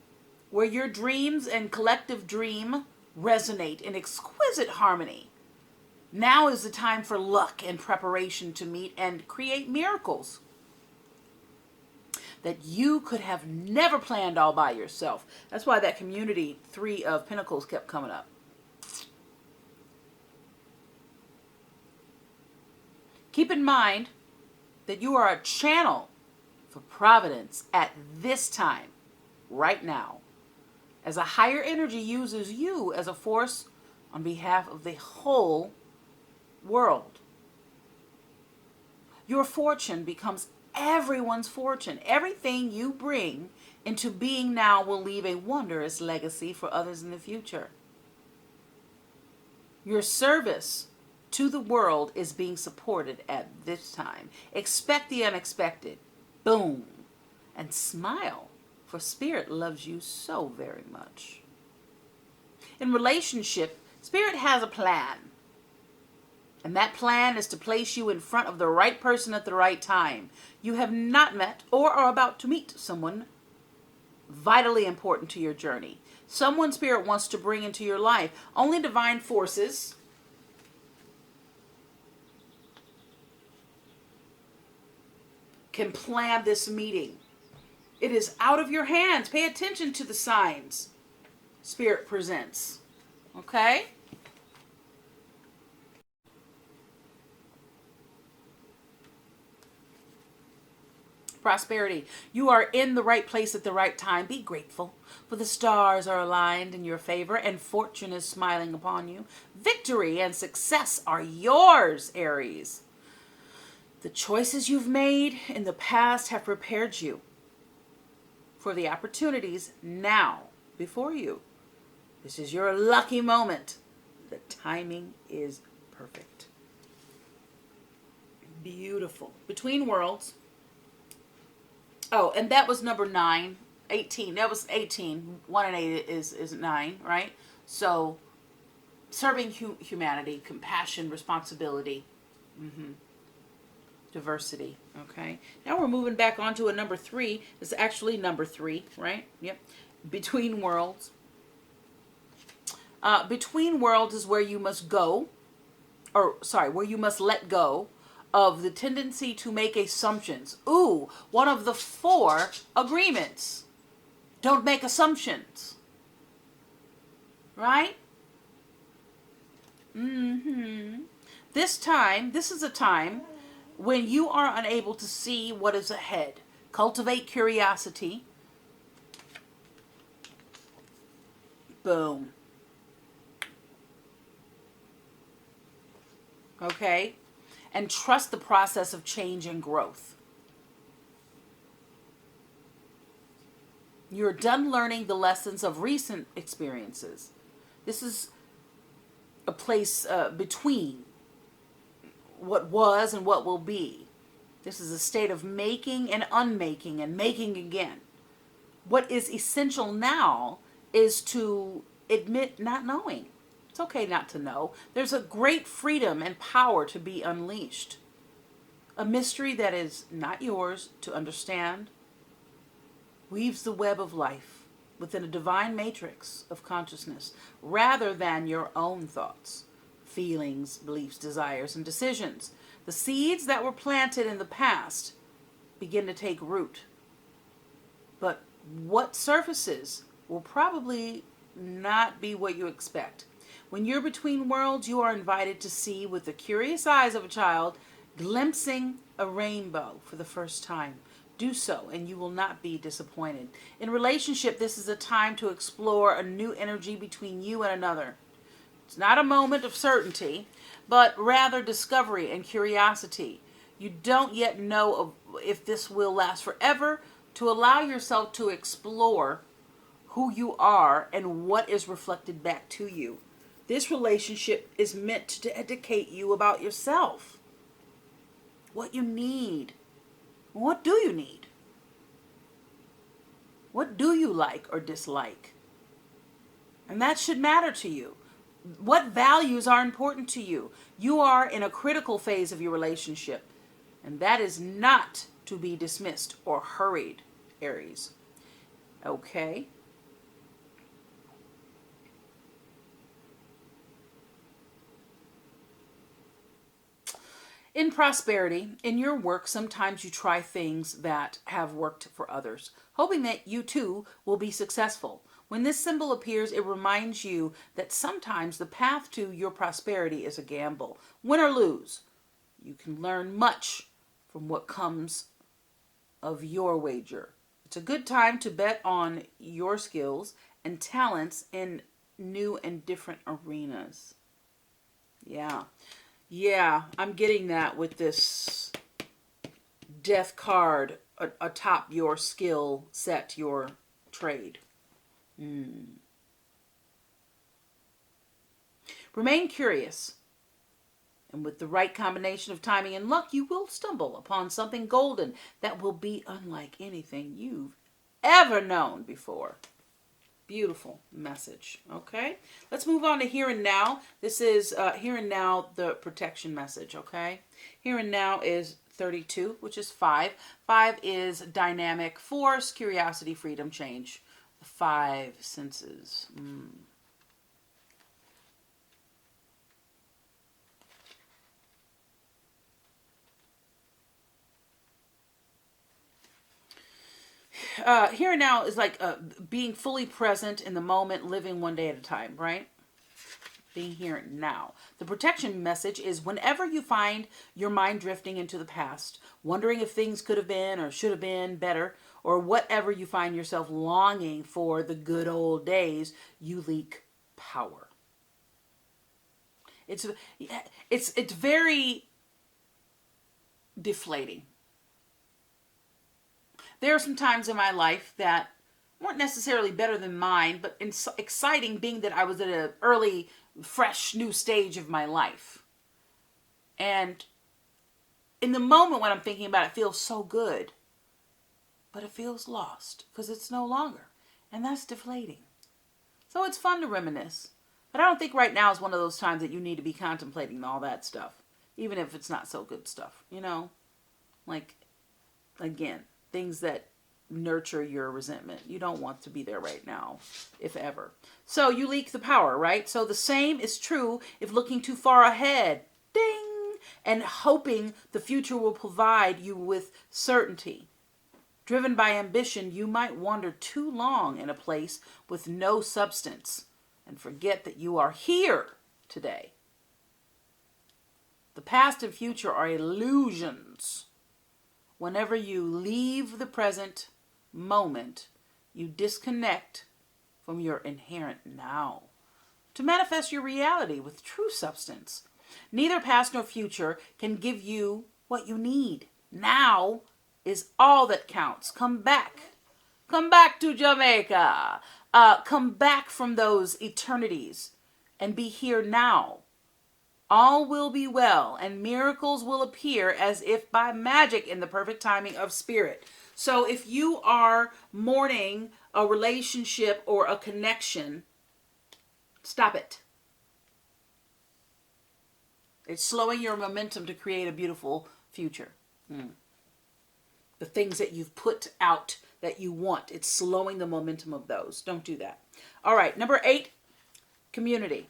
where your dreams and collective dream resonate in exquisite harmony. Now is the time for luck and preparation to meet and create miracles that you could have never planned all by yourself. That's why that community 3 of Pentacles kept coming up. Keep in mind that you are a channel for providence at this time, right now, as a higher energy uses you as a force on behalf of the whole world. Your fortune becomes everyone's fortune. Everything you bring into being now will leave a wondrous legacy for others in the future. Your service to the world is being supported at this time. Expect the unexpected. Boom. And smile, for Spirit loves you so very much. In relationship, Spirit has a plan. And that plan is to place you in front of the right person at the right time. You have not met or are about to meet someone vitally important to your journey. Someone Spirit wants to bring into your life. Only divine forces can plan this meeting. It is out of your hands. Pay attention to the signs Spirit presents. Okay? Prosperity. You are in the right place at the right time. Be grateful, for the stars are aligned in your favor and fortune is smiling upon you. Victory and success are yours, Aries. The choices you've made in the past have prepared you for the opportunities now before you. This is your lucky moment. The timing is perfect. Beautiful. Between worlds. Oh, and that was number 9. 18. That was 18. 1 and 8 is 9, right? So, serving humanity, compassion, responsibility, diversity. Okay. Now we're moving back onto a number 3. It's actually number 3, right? Yep. Between worlds. Between worlds is where you must go, where you must let go of the tendency to make assumptions. Ooh, one of the 4 agreements. Don't make assumptions. Right? This is a time when you are unable to see what is ahead. Cultivate curiosity. Boom. Okay? And trust the process of change and growth. You're done learning the lessons of recent experiences. This is a place between what was and what will be. This is a state of making and unmaking and making again. What is essential now is to admit not knowing. It's okay not to know. There's a great freedom and power to be unleashed. A mystery that is not yours to understand weaves the web of life within a divine matrix of consciousness rather than your own thoughts, feelings, beliefs, desires, and decisions. The seeds that were planted in the past begin to take root. But what surfaces will probably not be what you expect. When you're between worlds, you are invited to see with the curious eyes of a child, glimpsing a rainbow for the first time. Do so, and you will not be disappointed. In relationship, this is a time to explore a new energy between you and another. It's not a moment of certainty, but rather discovery and curiosity. You don't yet know if this will last forever. To allow yourself to explore who you are and what is reflected back to you. This relationship is meant to educate you about yourself. What you need. What do you need? What do you like or dislike? And that should matter to you. What values are important to you? You are in a critical phase of your relationship. And that is not to be dismissed or hurried, Aries. Okay? In prosperity, in your work, sometimes you try things that have worked for others, hoping that you too will be successful. When this symbol appears, it reminds you that sometimes the path to your prosperity is a gamble. Win or lose, you can learn much from what comes of your wager. It's a good time to bet on your skills and talents in new and different arenas. Yeah, I'm getting that with this death card atop your skill set, your trade. Remain curious, and with the right combination of timing and luck, you will stumble upon something golden that will be unlike anything you've ever known before. Beautiful message. Okay, let's move on to here and now. This is here and now, the protection message. Okay, here and now is 32, which is 5. 5 is dynamic force, curiosity, freedom, change. The 5 senses. Here and now is like being fully present in the moment, living one day at a time, right? Being here and now. The protection message is whenever you find your mind drifting into the past, wondering if things could have been or should have been better, or whatever you find yourself longing for the good old days, you leak power. It's very deflating. There are some times in my life that weren't necessarily better than mine, but exciting, being that I was at an early, fresh, new stage of my life. And in the moment when I'm thinking about it, it feels so good, but it feels lost because it's no longer. And that's deflating. So it's fun to reminisce. But I don't think right now is one of those times that you need to be contemplating all that stuff, even if it's not so good stuff, you know? Like, again, things that nurture your resentment. You don't want to be there right now, if ever. So you leak the power, right? So the same is true if looking too far ahead, ding, and hoping the future will provide you with certainty. Driven by ambition, you might wander too long in a place with no substance and forget that you are here today. The past and future are illusions. Whenever you leave the present moment, you disconnect from your inherent now to manifest your reality with true substance. Neither past nor future can give you what you need. Now is all that counts. Come back. Come back to Jamaica. Come back from those eternities and be here now. All will be well, and miracles will appear as if by magic in the perfect timing of spirit. So if you are mourning a relationship or a connection, stop it. It's slowing your momentum to create a beautiful future. The things that you've put out that you want, it's slowing the momentum of those. Don't do that. All right, number 8, community.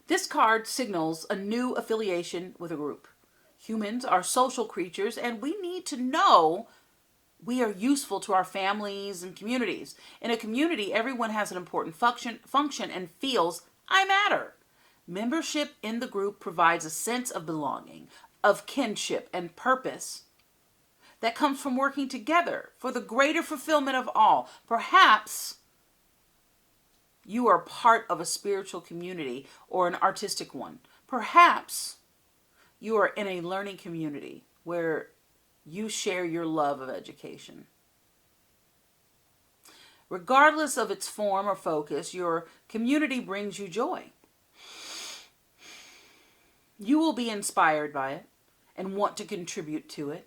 This card signals a new affiliation with a group. Humans are social creatures, and we need to know we are useful to our families and communities. In a community, everyone has an important function and feels, I matter. Membership in the group provides a sense of belonging, of kinship and purpose that comes from working together for the greater fulfillment of all. Perhaps you are part of a spiritual community or an artistic one. Perhaps you are in a learning community where you share your love of education. Regardless of its form or focus, your community brings you joy. You will be inspired by it and want to contribute to it.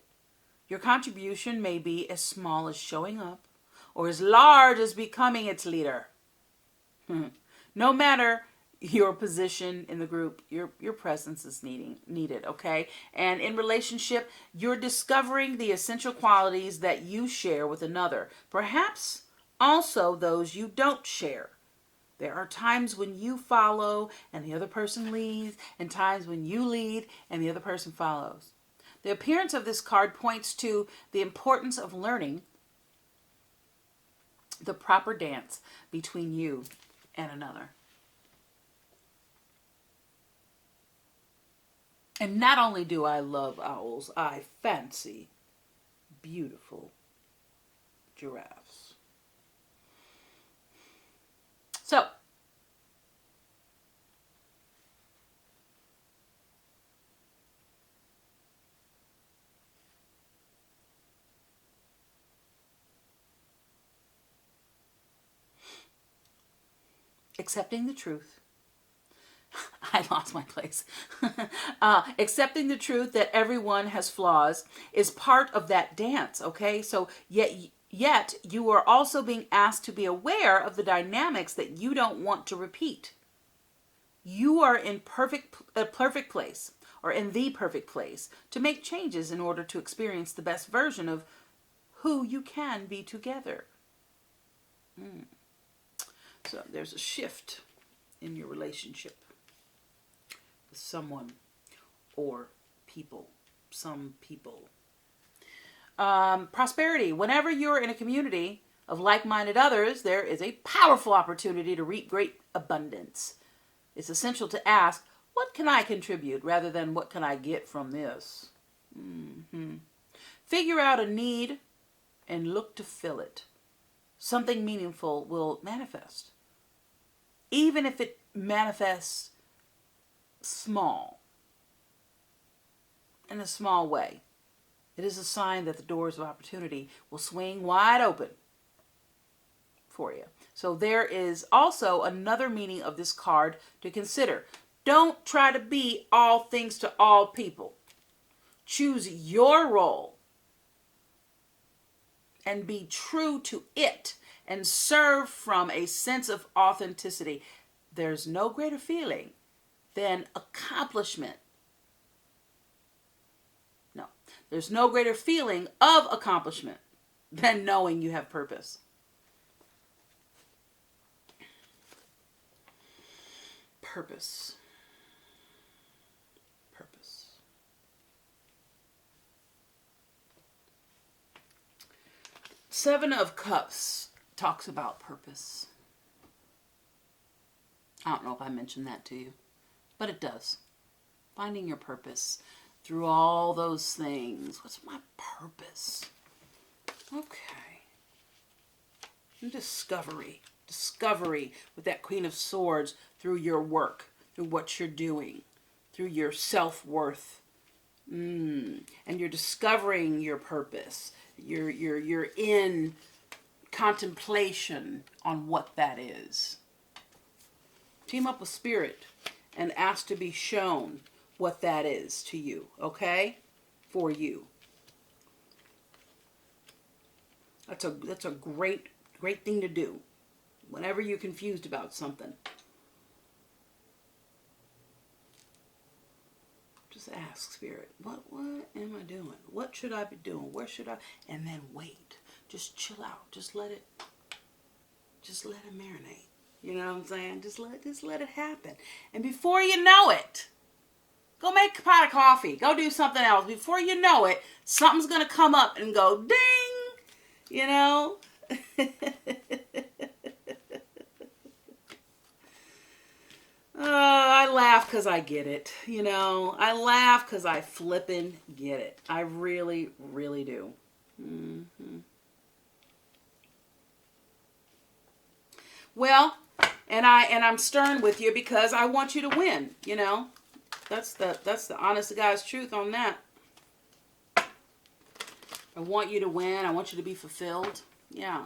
Your contribution may be as small as showing up or as large as becoming its leader. No matter your position in the group, your presence is needed, okay? And in relationship, you're discovering the essential qualities that you share with another. Perhaps also those you don't share. There are times when you follow and the other person leads, and times when you lead and the other person follows. The appearance of this card points to the importance of learning the proper dance between you and another. And not only do I love owls, I fancy beautiful giraffes. So, Accepting the truth. I lost my place. Accepting the truth that everyone has flaws is part of that dance, okay? So yet you are also being asked to be aware of the dynamics that you don't want to repeat. You are in a perfect place, or in the perfect place, to make changes in order to experience the best version of who you can be together. So there's a shift in your relationship with someone or people, some people. Prosperity. Whenever you're in a community of like-minded others, there is a powerful opportunity to reap great abundance. It's essential to ask, what can I contribute, rather than what can I get from this? Figure out a need and look to fill it. Something meaningful will manifest. Even if it manifests small, in a small way, it is a sign that the doors of opportunity will swing wide open for you. So there is also another meaning of this card to consider. Don't try to be all things to all people. Choose your role and be true to it and serve from a sense of authenticity. There's no greater feeling than accomplishment. No, there's no greater feeling of accomplishment than knowing you have purpose. Purpose. Purpose. Seven of Cups talks about purpose. I don't know if I mentioned that to you, but it does. Finding your purpose through all those things. What's my purpose? Okay. And discovery. Discovery with that Queen of Swords through your work, through what you're doing, through your self-worth. And you're discovering your purpose. You're in contemplation on what that is. Team up with Spirit and ask to be shown what that is to you, okay? For you. That's a great thing to do whenever you're confused about something. Just ask Spirit, what am I doing? What should I be doing? Where should I? And then wait. Just chill out. Just let it marinate. You know what I'm saying? Just let it happen. And before you know it, go make a pot of coffee. Go do something else. Before you know it, something's going to come up and go ding. You know? I laugh because I get it. You know? I laugh because I flippin' get it. I really, really do. Well, and I'm stern with you because I want you to win, you know. That's the honest to God's truth on that. I want you to win. I want you to be fulfilled. Yeah.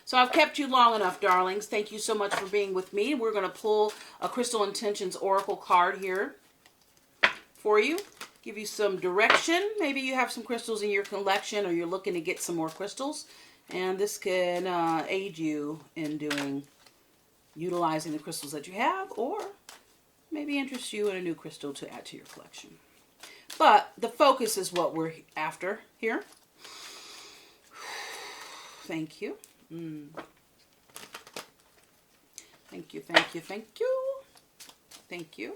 So I've kept you long enough, darlings. Thank you so much for being with me. We're going to pull a Crystal Intentions Oracle card here for you. Give you some direction. Maybe you have some crystals in your collection or you're looking to get some more crystals. And this can aid you in utilizing the crystals that you have, or maybe interest you in a new crystal to add to your collection. But the focus is what we're after here. Thank you. Thank you, thank you, thank you. Thank you.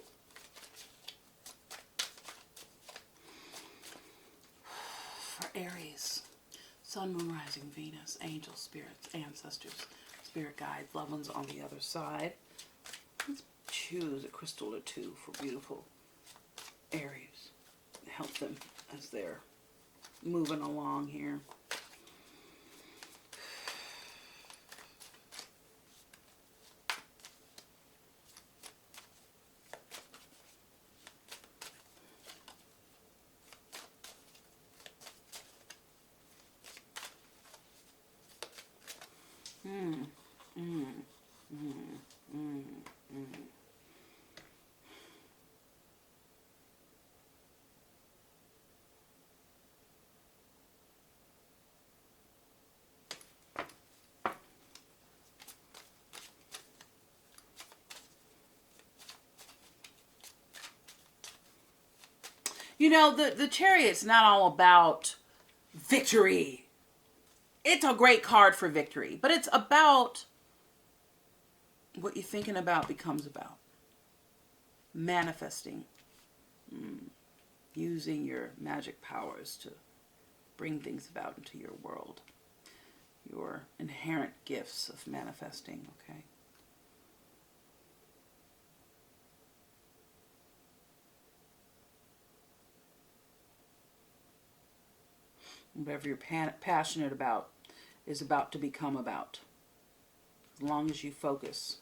For Aries, Sun, Moon, Rising, Venus, angels, spirits, ancestors, spirit guides, loved ones on the other side. Let's choose a crystal or two for beautiful Aries. Help them as they're moving along here. You know, the Chariot's not all about victory. It's a great card for victory, but it's about what you're thinking about becomes about. Manifesting. Using your magic powers to bring things about into your world. Your inherent gifts of manifesting, okay? Whatever you're passionate about is about to become about. As long as you focus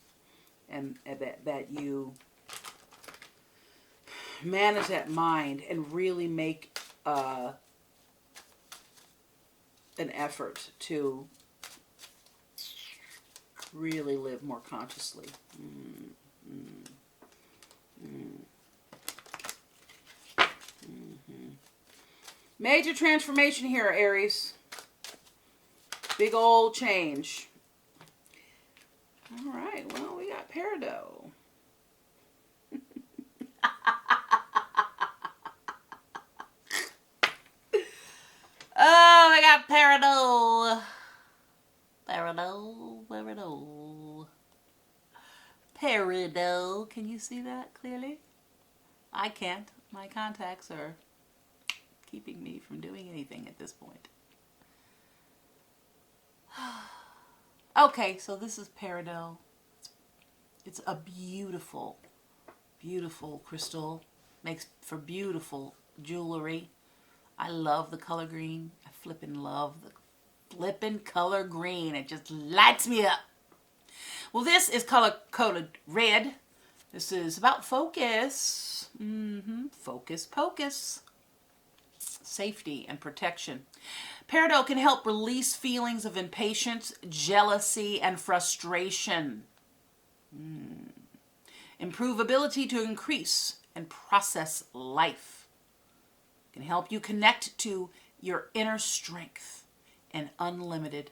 and that you manage that mind and really make an effort to really live more consciously. Major transformation here, Aries. Big old change. All right, well, we got Peridot. Oh, we got Peridot. Peridot. Can you see that clearly? I can't. My contacts are keeping me from doing anything at this point. Okay, so this is Peridot. It's a beautiful, beautiful crystal. Makes for beautiful jewelry. I love the color green. I flippin' love the flippin' color green. It just lights me up. Well, this is color-coded red. This is about focus. Focus, pocus. Safety and protection. Peridot can help release feelings of impatience, jealousy, and frustration. Improve ability to increase and process life. Can help you connect to your inner strength and unlimited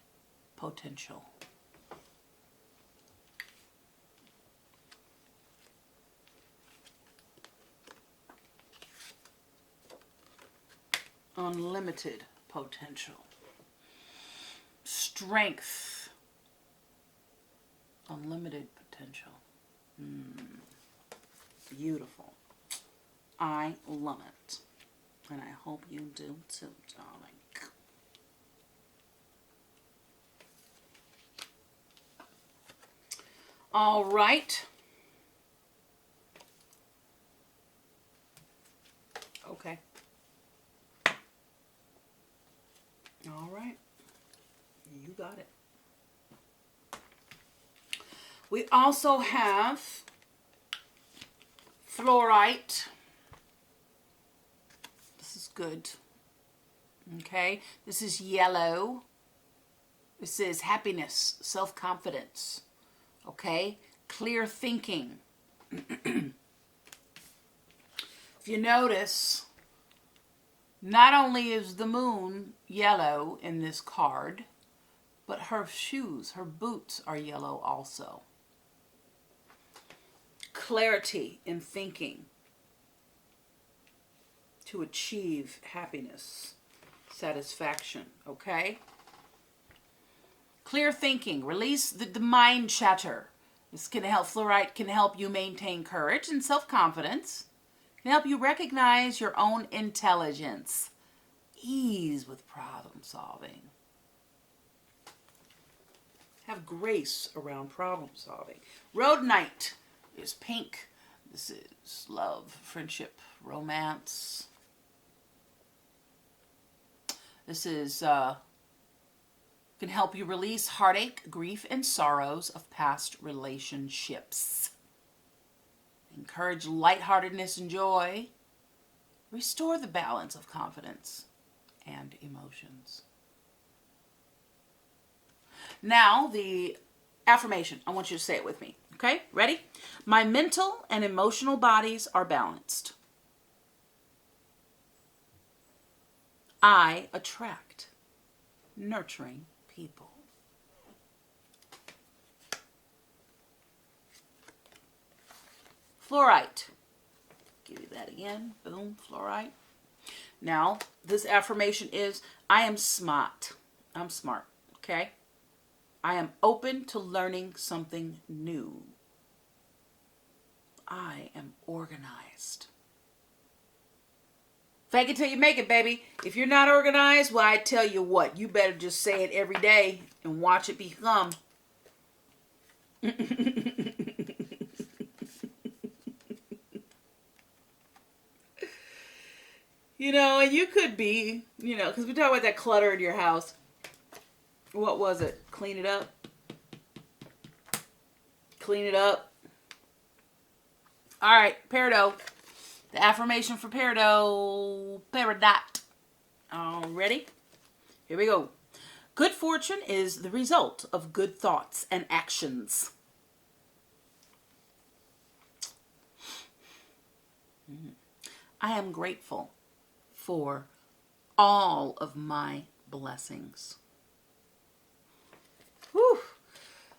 potential. Unlimited potential. Strength. Unlimited potential. Beautiful. I love it. And I hope you do too, darling. All right. Okay. All right. You got it. We also have fluorite. This is good. Okay. This is yellow. This is happiness, self-confidence. Okay. Clear thinking. If you notice, not only is the moon yellow in this card, but her shoes, her boots are yellow also. Clarity in thinking to achieve happiness, satisfaction, okay? Clear thinking, release the mind chatter. This can help, fluorite can help you maintain courage and self-confidence. Can help you recognize your own intelligence. Ease with problem solving. Have grace around problem solving. Rhodonite is pink. This is love, friendship, romance. This is can help you release heartache, grief, and sorrows of past relationships. Encourage lightheartedness and joy. Restore the balance of confidence and emotions. Now, the affirmation. I want you to say it with me. Okay? Ready? My mental and emotional bodies are balanced. I attract nurturing people. Fluorite. Give you that again. Boom, fluorite. Now, this affirmation is, I am smart. I'm smart, okay? I am open to learning something new. I am organized. Fake it till you make it, baby. If you're not organized, well, I tell you what, you better just say it every day and watch it become. You know, and you could be, you know, because we talk about that clutter in your house. What was it? Clean it up. Clean it up. All right, Peridot. The affirmation for Peridot. Peridot. All ready? Here we go. Good fortune is the result of good thoughts and actions. I am grateful for all of my blessings. Whew.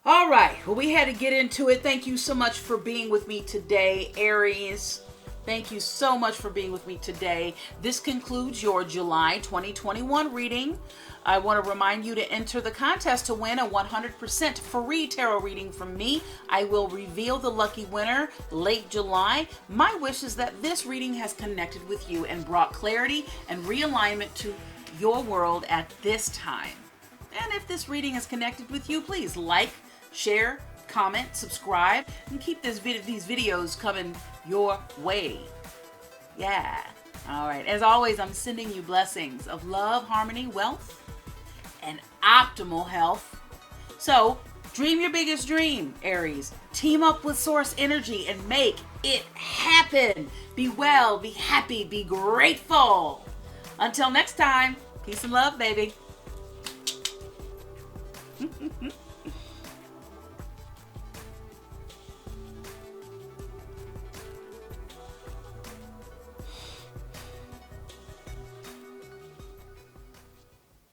All right. Well, we had to get into it. Thank you so much for being with me today, Aries. Thank you so much for being with me today. This concludes your July 2021 reading. I want to remind you to enter the contest to win a 100% free tarot reading from me. I will reveal the lucky winner late July. My wish is that this reading has connected with you and brought clarity and realignment to your world at this time. And if this reading has connected with you, please like, share, comment, subscribe, and keep these videos coming your way. Yeah. All right. As always, I'm sending you blessings of love, harmony, wealth, and optimal health. So, dream your biggest dream, Aries. Team up with Source Energy and make it happen. Be well, be happy, be grateful. Until next time, peace and love, baby.